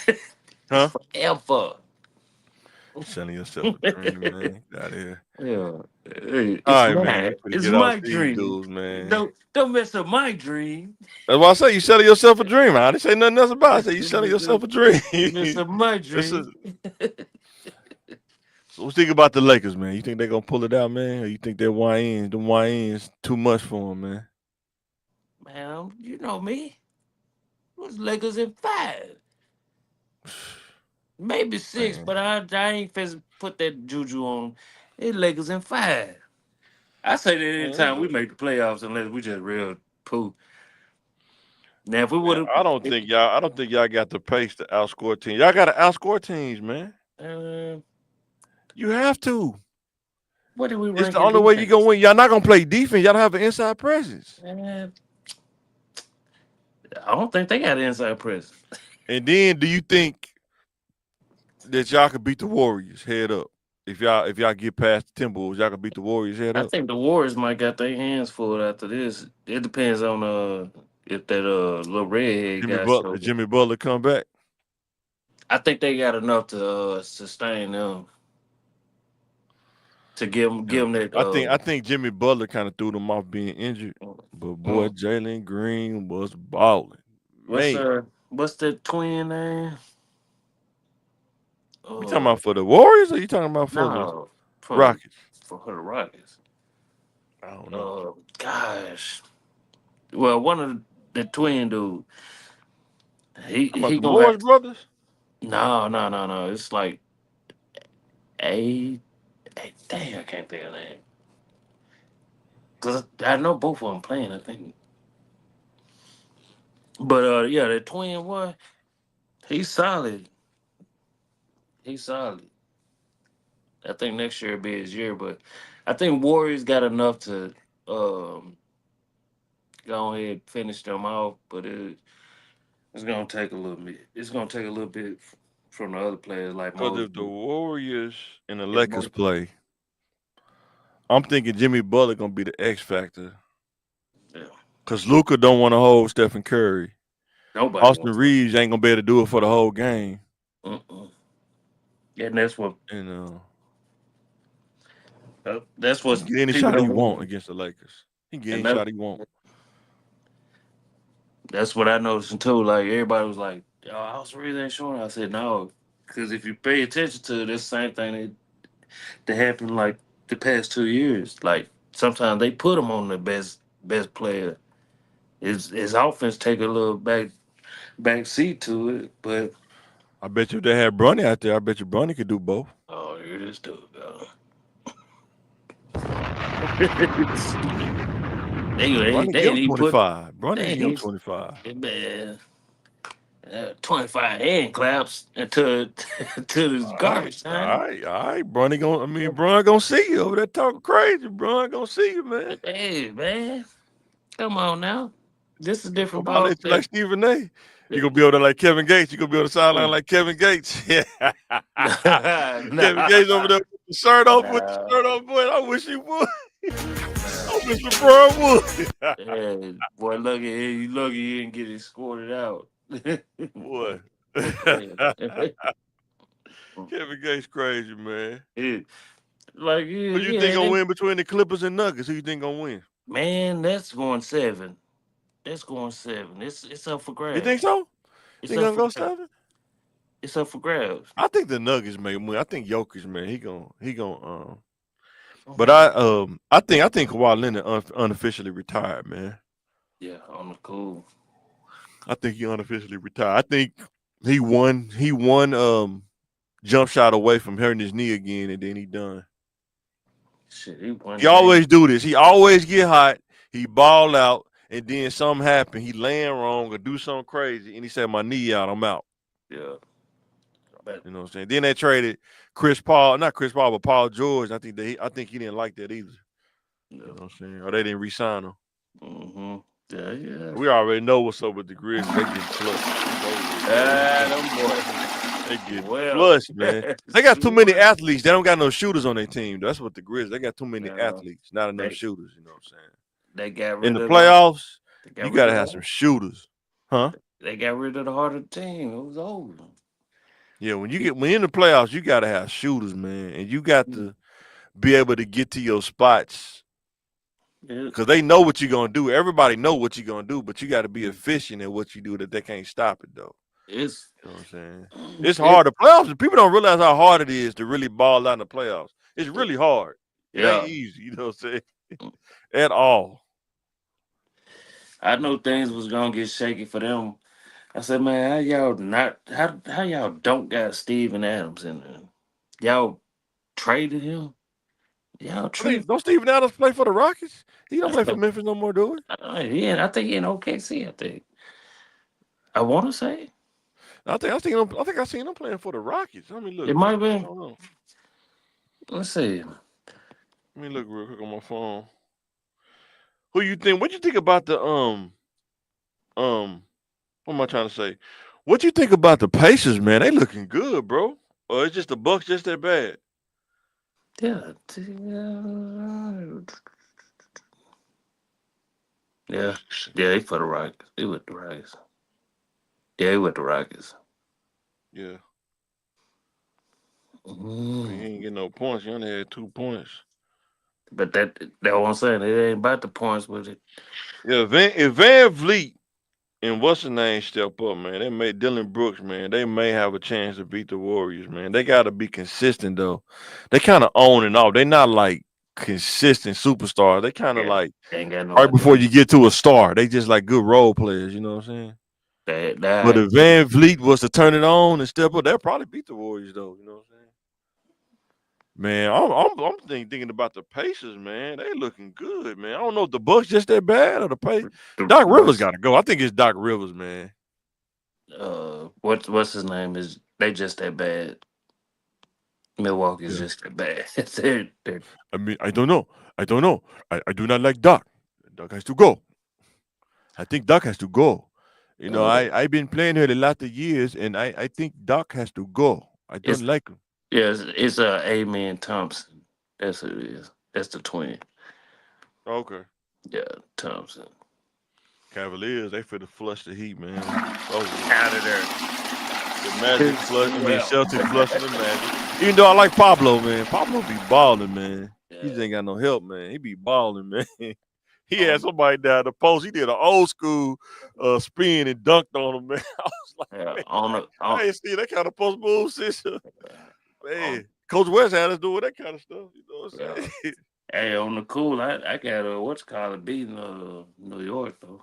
It's Huh? forever. Selling yourself a dream, man. Get out of here. Yeah. Hey, All it's right, man. mine. We finna It's get off my these dream. dudes, man. Don't mess up my dream. That's why I say you selling yourself a dream. I didn't say nothing else about it. I say you selling yourself a dream. Mess up my This dream. is, so what's think about the Lakers, man? You think they're gonna pull it out, man, or you think that YN's too much for them, man? Man, you know me. What's Lakers in 5? Maybe 6, Man, but I ain't finna put that juju on. It's Lakers in 5. I say that anytime we man, make the playoffs unless we just real poo. Now if we would man, have I don't think y'all got the pace to outscore teams. Y'all got to outscore teams, man. uh, You have to. what did we It's rank the in only way you gonna defense? win. Y'all not gonna play defense. Y'all don't have an inside presence. Uh, I don't think they got an inside press. And then, do you think that y'all could beat the Warriors head up? If y'all get past the Timberwolves, y'all can beat the Warriors head I up. think the Warriors might got their hands full after this. It depends on if that little redhead Jimmy guy Butler, showed up. Jimmy Butler come back. I think they got enough to sustain them to Yeah. give them that I think Jimmy Butler kind of threw them off being injured, but boy, mm. Jalen Green was balling. what's Man, what's that twin name? you talking Uh about for the Warriors or you talking about for the no Rockets? for the Rockets. I don't know. Gosh. Well, one of the twin dude. Talking about He the gonna have Morris brothers? no. It's like a, dang, I can't think of that. Cause I know both of them playing. I think, but yeah, the twin one, he's solid. He's solid. I think next year will be his year, but I think Warriors got enough to um go ahead and finish them off. But it's gonna take a little bit. It's gonna take a little bit from the other players like Because if the Mosley. Warriors and the If Lakers Mo- play, I'm thinking Jimmy Butler gonna be the X factor. yeah, Cause Luca don't want to hold Stephen Curry. nobody Austin wants to. Reeves ain't gonna be able to do it for the whole game. Mm-mm. And that's what And that's he what can get any people shot he don't want want. against the Lakers. He can get any And shot he want. that's what I noticed too. Like everybody was like, "Yo, House Reeves ain't showing." I said, "No," because if you pay attention to it, it's the same thing that happened like the past 2 years. Like sometimes they put him on the best player. His offense take a little back seat to it, but I bet you if they had Bronny out there, I bet you Bronny could do both. oh, here this dude go. Bronny They give ain't him even put 25. they Bronny ain't give him even 25. man 25 hand claps to to this All right, garbage all time. right, all right. Bron gonna see you over there talking crazy. Bron gonna see you, man. Hey man, come on now. This is a He different gonna holler ball. at you like Stephen A. You gonna be over there like Kevin Gates. You gonna be on the sideline like Kevin Gates. Yeah. Kevin Gates over there with the shirt off, with the Nah, shirt off, boy. I wish he would. I nah. wish LeBron would. Yeah, boy, lucky he didn't get it squirted out. Boy. Kevin Gates crazy, man. It- like Who you think yeah, gonna win between the Clippers and Nuggets? Who you think gonna win? man, that's going 7. That's going 7. It's up for You think grabs. so? It's Think up gonna for go grabs. 7? It's up for grabs. I think the Nuggets may win. I think Jokic, man, he gonna But I think Kawhi Leonard unofficially retired, man. Yeah, on the cool. I think he unofficially retired. I think he won jump shot away from hurting his knee again, and then he done. Shit, he one He game. always do this. He always get hot. He ball out, and then something happen. He land wrong or do something crazy, and he said, "My knee out. I'm out." Yeah, but You know what I'm saying? Then they traded Chris Paul, not Chris Paul, but Paul George. I think he didn't like that either. yeah. You know what I'm saying? Or they didn't re-sign him. Mm-hmm. Yeah. We already know what's up with the Grizzlies. They getting flushed. It's over with, Them boys. They getting Well, flushed, man. They got too many athletes. They don't got no shooters on their team. That's what the Grizzlies. They got too many yeah, athletes, not enough they shooters. You know what I'm saying? they got In rid the of playoffs, they got you rid gotta of have some shooters, huh? they got rid of the heart of the team. It was over. Yeah, when you're in the playoffs, you gotta have shooters, man, and you got to be able to get to your spots Yeah, because they know what you're gonna do. Everybody know what you're gonna do, but you got to be efficient in what you do that they can't stop it though. it's You know what I'm saying? It's hard. The playoffs, people don't realize how hard it is to really ball out in the playoffs. It's really hard. It ain't yeah. easy, you know what I'm saying? At all. I know things was gonna get shaky for them. I said, man, how y'all don't got Steven Adams in there? Y'all traded him? Y'all I think tripped? don't Steven Adams play for the Rockets? He don't play for Memphis no more, do he? I think he in OKC. I think I want to say I seen him playing for the Rockets. Let me look it real might quick. be. Hold on. Let's see. Let me look real quick on my phone. Who you think? What you think about the what am I trying to say? What you think about the Pacers, man? They looking good, bro. Or it's just the Bucks just that bad? Yeah, yeah, yeah. He for the Rockets. He with the Rockets. Yeah, he with the Rockets. Yeah. Well, he Mm. ain't getting no points. He only had 2 points. But that what I'm saying. It ain't about the points with it. Yeah, if Van Vliet and what's the name step up, man, they may Dylan Brooks, man, they may have a chance to beat the Warriors, man. They gotta be consistent though. They kind of on and off. They not like consistent superstars. They kind of Yeah, like they ain't got no right before you identity. get to a star. They just like good role players, you know what I'm saying? But That if Van Vliet was to turn it on and step up, they'll probably beat the Warriors though, you know what I'm saying? Man, I'm thinking about the Pacers, man. They looking good, man. I don't know if the Bucks just that bad or the Pacers. Doc the Rivers Bucks. got to go. I think it's Doc Rivers, man. What's his name is they just that bad. Milwaukee's Yeah. just that bad. They're I mean, I don't know. I don't know. I do not like Doc. Doc has to go. I think Doc has to go. You know, uh, I've been playing here the last of years, and I think Doc has to go. I don't it's like him. yeah, it's Amen Thompson. That's who it is. That's the twin. Okay. Yeah, Thompson. Cavaliers, they finna flush the Heat, man. It's over with. Out of there. The Magic flush. I mean, Well, Celtics flushing the Magic. Even though I like Pablo, man. Pablo be balling, man. He yeah, just ain't got no help, man. He be balling, man. He had on somebody down the post. He did an old school spin and dunked on him, man. I was like, yeah, man, on the I ain't seen that kind of post move since. on Man, Coach West had us doing that kind of stuff. You know what I'm yeah. saying? Hey, on the cool, I got what's called beating New York though.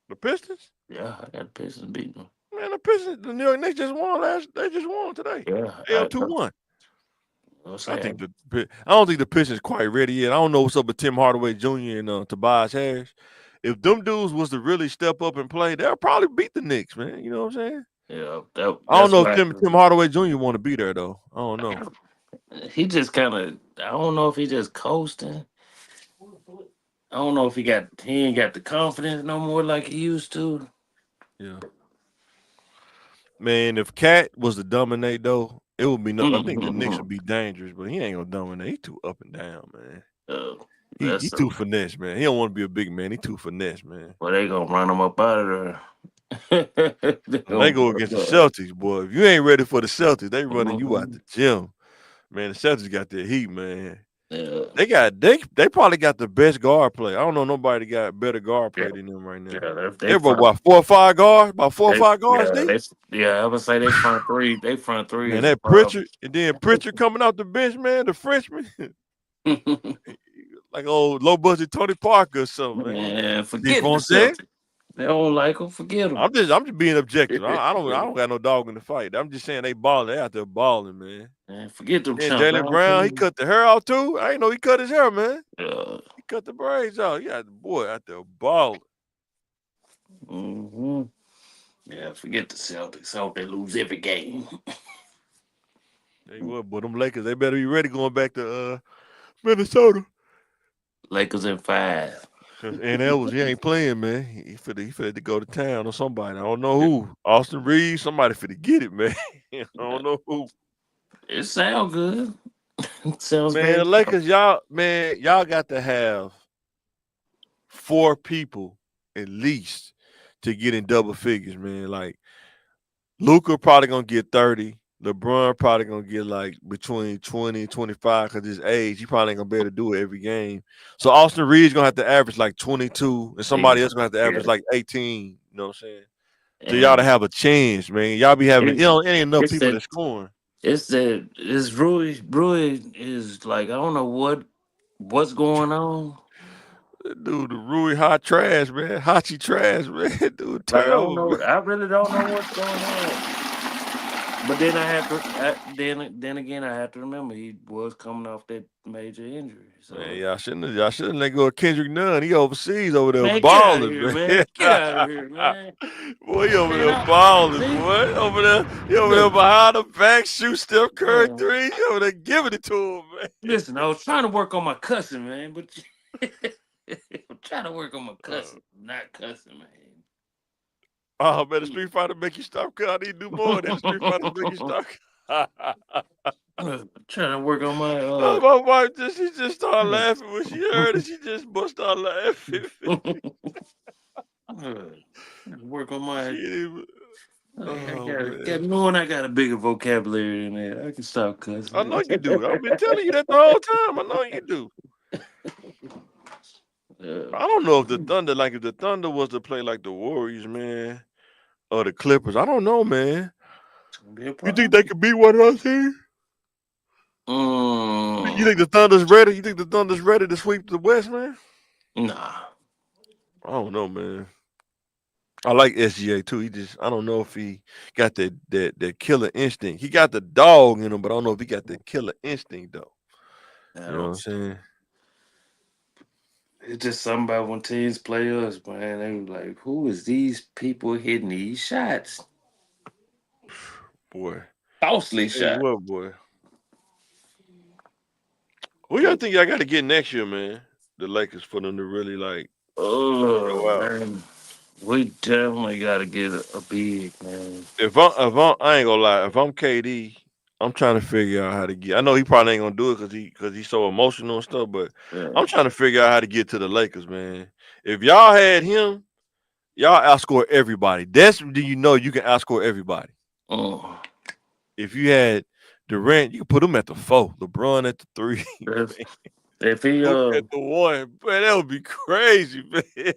The Pistons? Yeah, I got Pistons beating them. Man, the Pistons, the New York Knicks just won They just won today. Yeah, They up 2-1. I'll I say think I don't think the Pistons quite ready yet. I don't know what's up with Tim Hardaway Jr. and Tobias Harris. If them dudes was to really step up and play, they'll probably beat the Knicks, man. You know what I'm saying? yeah, I don't that's know if why Tim Hardaway Jr. want to be there though. I don't know. he just kind of. I don't know if he just coasting. I don't know if he ain't got the confidence no more like he used to. Yeah, man. If Cat was to dominate though, it would be no. I think the Knicks would be dangerous, but he ain't gonna dominate. He too up and down, man. Uh, He that's too finesse, man. He don't want to be a big man. He too finesse, man. well, they gonna run him up out of there. They When they gonna go run against the him up. Celtics, boy, if you ain't ready for the Celtics, they running you out Mhm. the gym. Man, the Celtics got their heat, man. Yeah, They probably got the best guard play. I don't know nobody got better guard yeah, play than them right now. yeah. They They're about front. what, 4 or 5 guards? About four or They five guards yeah, deep? I would say they front three. They front three Man, is a that problem. Pritchard and then Pritchard coming off the bench, man, the freshman. Like old low budget Tony Parker or something, man. Man, See forget what the I'm saying? Celtics. They don't like them. Forget them. I'm just being objective. I don't got no dog in the fight. I'm just saying they balling. They out there balling, man. Man, forget them Then chumps. I Jalen don't Brown, he care. cut the hair out too. I ain't know he cut his hair, man. Uh, He cut the braids out. Yeah, the boy out there balling. hmm Yeah, forget the Celtics. I hope they lose every game. Hey, what? But them Lakers, they better be ready going back to Minnesota. Lakers in 5. And Elvis, he ain't playing, man. He finna to go to town or somebody. I don't know who. Austin Reeves, somebody finna get it, man. I don't know who. It sounds good. It sounds Man, very. the Lakers, y'all got to have 4 people at least to get in double figures, man. Like Luca probably gonna get 30. LeBron probably gonna get like between 20 and 25 because his age. He probably ain't gonna be able to do it every game. So Austin Reed's gonna have to average like 22, and somebody else gonna have to Yeah. average like 18. You know what I'm saying? So y'all to And have a chance, man. Y'all be having, it ain't enough it's people that that's scoring. it's Rui. Rui is like, I don't know what's going on. Dude, the Rui hot trash, man. Hachi trash, man. Dude, Like, I don't terrible, know. man. I really don't know what's going on. But then I have to. Then again, I have to remember he was coming off that major injury. Man, So y'all shouldn't let go of Kendrick Nunn. He overseas over there man, get out of balling, here, man. man. Get out of here, man. Boy, he over Man, there balling, see, boy. He over there look, behind the back, shoot Steph Curry man. 3. He over there giving it to him, man. Listen, I was trying to work on my cussing, man, but I'm trying to work on my cussing, not cussing, man. Oh, man, the Street Fighter make you stop cutting. I need to do more than the Street Fighter make you stop. Trying to work on my Oh, my wife she just started laughing when she heard it. She just bust out laughing. work on my. She didn't even, I oh got man. knowing I got a bigger vocabulary than that. I can stop cussing. I know you do. I've been telling you that the whole time. I know you do. I don't know if the Thunder, like if the Thunder was to play like the Warriors, man, or the Clippers. I don't know, man. It's gonna be a You think problem. they could beat one of those teams? You think the Thunder's ready? You think the Thunder's ready to sweep the West, man? Nah. I don't know, man. I like SGA too. I don't know if he got that killer instinct. He got the dog in him, but I don't know if he got the killer instinct though. I You know what I'm don't. saying? It's just something about when teams play us, man. They were like, who is these people hitting these shots? Boy. Costly Tell you shot. what, boy. Who y'all think y'all got to get next year, man? The Lakers for them to really like Oh, go out. man. We definitely got to get a big, man. I ain't gonna lie, if I'm KD, I'm trying to figure out how to get. I know he probably ain't gonna do it because he's so emotional and stuff. But Yeah. I'm trying to figure out how to get to the Lakers, man. If y'all had him, y'all outscore everybody. That's when you know you can outscore everybody. Oh. If you had Durant, you can put him at the 4, LeBron at the 3, If he Luke at the 1. Man, that would be crazy, man.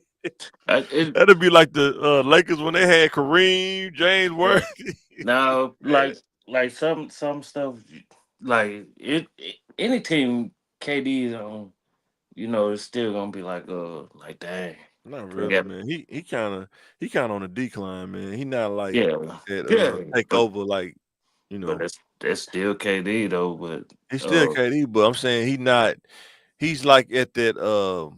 That'd be like the Lakers when they had Kareem, James Worthy. now like some stuff like any team KD is on, it's still gonna be like dang. Not They really, got man. He kind of on the decline, man. He not like yeah. that Yeah. take But over like but that's still KD though, but he's still KD, but I'm saying he's like at that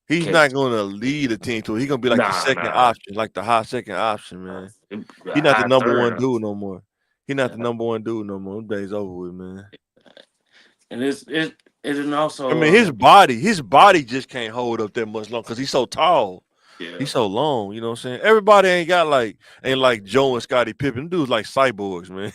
he's K- not gonna lead a team to it. He's gonna be like the second nah. option, like the high second option, man. He's not the High number one third. dude no more. He's not the Yeah. number one dude no more. Them days over with, man. And it and I also mean, his body just can't hold up that much long because he's so tall. yeah. He's so long. You know what I'm saying? Everybody ain't like Joe and Scottie Pippen. Them dudes like cyborgs, man.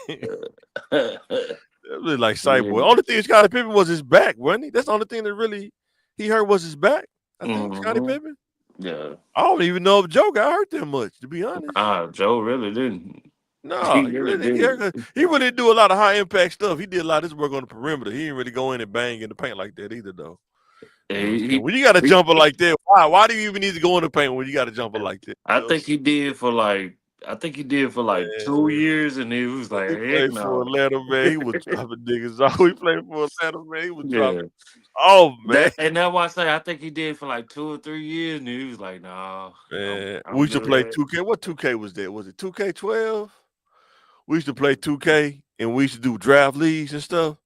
They're really like cyborg. Yeah. Only thing Scottie Pippen was his back, wasn't he? That's the only thing that really he hurt was his back. I think Scottie Mhm. Pippen. Yeah. I don't even know if Joe got hurt that much, to be honest. Joe really didn't. No, He he really really didn't get hurt 'cause didn't. he really didn't do a lot of high impact stuff. He did a lot of his work on the perimeter. He didn't really go in and bang in the paint like that either, though. You know what I'm saying? He, When you got a he, jumper like that, why do you even need to go in the paint when you got a jumper like that? I You know what I'm think saying? he did for like I think he did for like 2 years, and he was like, He heck played for no. Atlanta, man. He was dropping niggas off. He played for Atlanta, man. He was Yeah. dropping off, man. That and that's why I say I think he did for like 2 or 3 years, and he was like, "Nah, Man, we I'm used to play good." 2K. What 2K was that? Was it 2K12? We used to play 2K and we used to do draft leagues and stuff.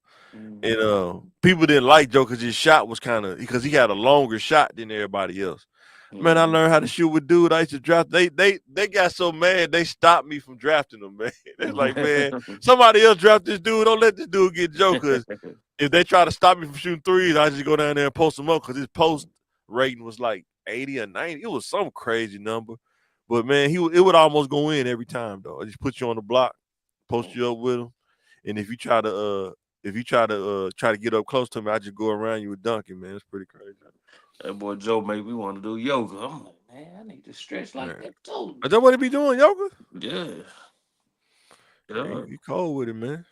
And Mhm. people didn't like Joe because his shot was kind of because he had a longer shot than everybody else. Man, I Mhm. learned how to shoot with dude. I used to draft. They got so mad they stopped me from drafting him, man. They're like, man, somebody else draft this dude. Don't let this dude get Joe because if they try to stop me from shooting threes, I just go down there and post them up because his post rating was like 80 or 90. It was some crazy number. But man, it would almost go in every time though. I just put you on the block, post you up with him, and if you try to get up close to me, I just go around you with dunking, man. It's pretty crazy, That boy Joe made me want to do yoga. I'm like, man, I need to stretch like man. that too. Is that what he be doing, yoga? Yeah, Man, yeah, you cold with it, man.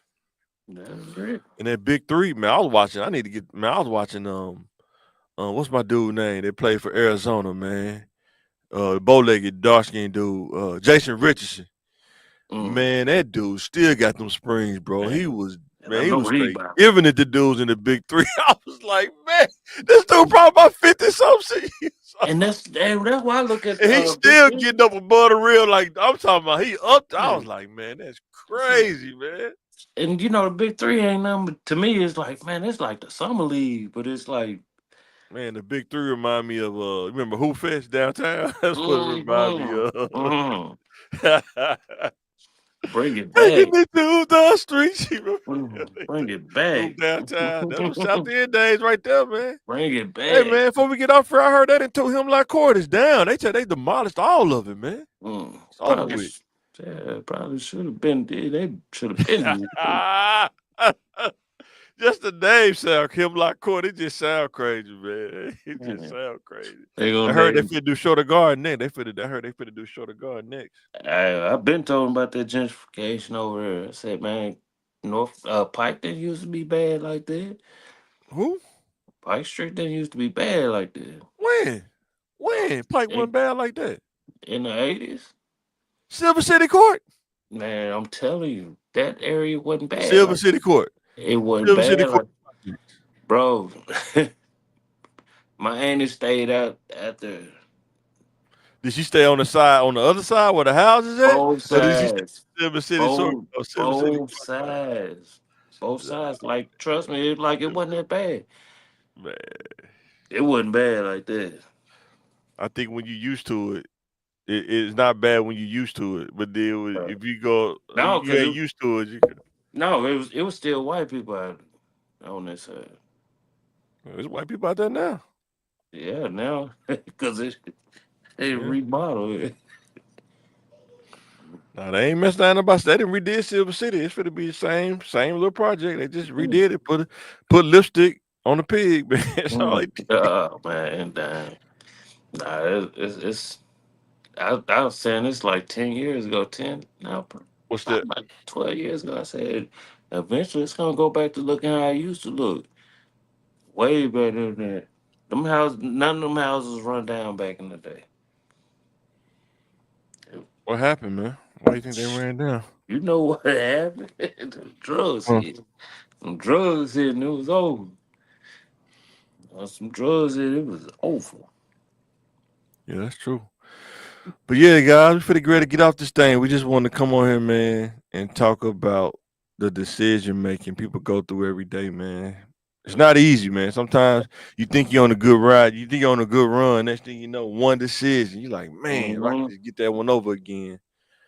that's it. And that big three, man. I was watching. I need to get. Man, I was watching. What's my dude name? They played for Arizona, man. The bow-legged, dark-skinned dude, Jason Richardson. Mm, Man, that dude still got them springs, bro. He man, was, and I man, he know was he straight about. giving it to dudes in the big three. I was like, man, this dude probably about 50 something. And that's why I look at And he's Big still Three. getting up above the real. Like I'm talking about, he up. I was Yeah. like, man, that's crazy, man. And you know the Big Three ain't nothing. But to me, it's like, man, it's like the summer league, but it's like, Man, the big three remind me of remember Who Fest downtown? That's what it remind me mm-hmm, of. mm, bring it Taking back, me to the streets. You remember bring it Move back, downtown. That was South End days right there, man. bring it Hey back. man, before we get off here, I heard they done took him like quarters down. They said they demolished all of it, man. It's over Probably, with. yeah, probably should have been. They should have been. Just the name sound Hemlock Court. It just sound crazy, man. It just Man, sound crazy. they I gonna heard they name. finna do shorter guard next. I heard they finna do shorter guard next. I've been told about that gentrification over there. I said, man, North Pike didn't used to be bad like that. Who? Pike Street didn't used to be bad like that. When? When? Pike In, wasn't bad like that. in the 80s. Silver City Court. Man, I'm telling you, that area wasn't bad. Silver Like City Court. it wasn't Silver City bad. Court. Like, bro, my auntie stayed out at the Did she stay on the side, on the other side where the house is at? both Or did she stay sides, in Silver City both or Silver City both Court side? sides, both sides. Like, trust me, it wasn't that bad. Man, It wasn't bad like that. I think when you used to it, it's not bad when you used to it. But then Bro. if you go, No, you cause ain't used to it. You, no, it was still white people out on that side. there's white people out there now. Yeah, now because they Yeah. remodeled it. No, they ain't messed down about. They didn't redid Silver City. It's gonna be the same little project. They just redid it. Put lipstick on the pig. Man, that's all they did. Oh man, damn. Nah, it's I was saying this like 10 years ago, What's probably that? about 12 years ago. I said eventually it's gonna go back to looking how it used to look. Way better than that. Them houses, none of them houses run down back in the day. What happened, man? Why you think they ran down? You know what happened? The drugs Huh. hit. Some drugs hit and it was over. Some drugs hit, it was over. Yeah, that's true. But yeah, guys, we pretty great to get off this thing. We just wanted to come on here, man, and talk about the decision making people go through every day, man. It's not easy, man. Sometimes you think you're on a good ride, you think you're on a good run. Next thing you know, one decision, you're like, man, if I could Mm-hmm. just get that one over again.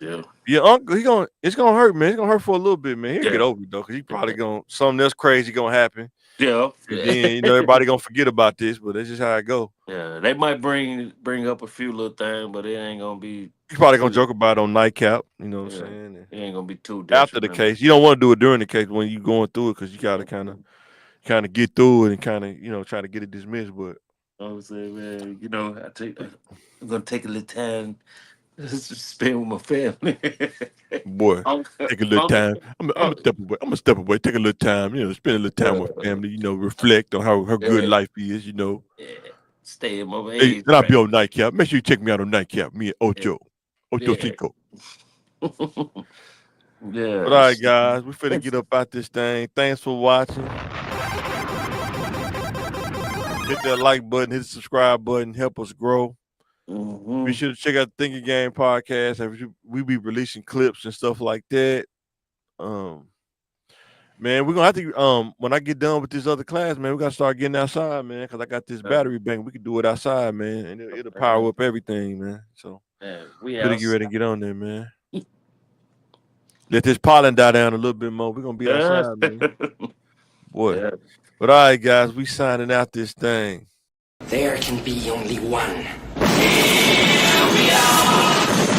Yeah. Your uncle, it's gonna hurt, man. It's gonna hurt for a little bit, man. He'll get Yeah. over it though, cause he probably gonna something else crazy gonna happen, Yeah. and then everybody gonna forget about this. But that's just how it go. Yeah. They might bring up a few little things, but it ain't gonna be He's probably gonna too. joke about it on nightcap. You know what I'm Yeah. saying? And It ain't gonna be too after the detrimental. case, you don't want to do it during the case when you going through it, because you gotta kind of get through it and kind of try to get it dismissed. But You know what I'm saying, man? I'm gonna take a little time to spend with my family. boy, Uncle, take a little uncle, time. I'm gonna uncle. step away. I'm gonna step away. Take a little time. Spend a little time with family. Reflect on how good Yeah, life is. yeah. Stay in my Hey, age and I'll be bracket. on nightcap. Make sure you check me out on nightcap. Me and Yeah, Ocho yeah. Cinco. Yeah. But all right, guys, we finna get up out this thing. Thanks for watching. Hit that like button, hit the subscribe button, help us grow. Be sure to check out the Thinking Game podcast. We be releasing clips and stuff like that. Man, we're gonna have to when I get done with this other class, man, we gotta start getting outside, man, because I got this battery bank. We can do it outside, man, and it'll power up everything, man. So we better get ready and get on there, man. Let this pollen die down a little bit more. We're gonna be outside, man. Boy. Yeah. But all right, guys, we signing out this thing. There can be only one. Here we are!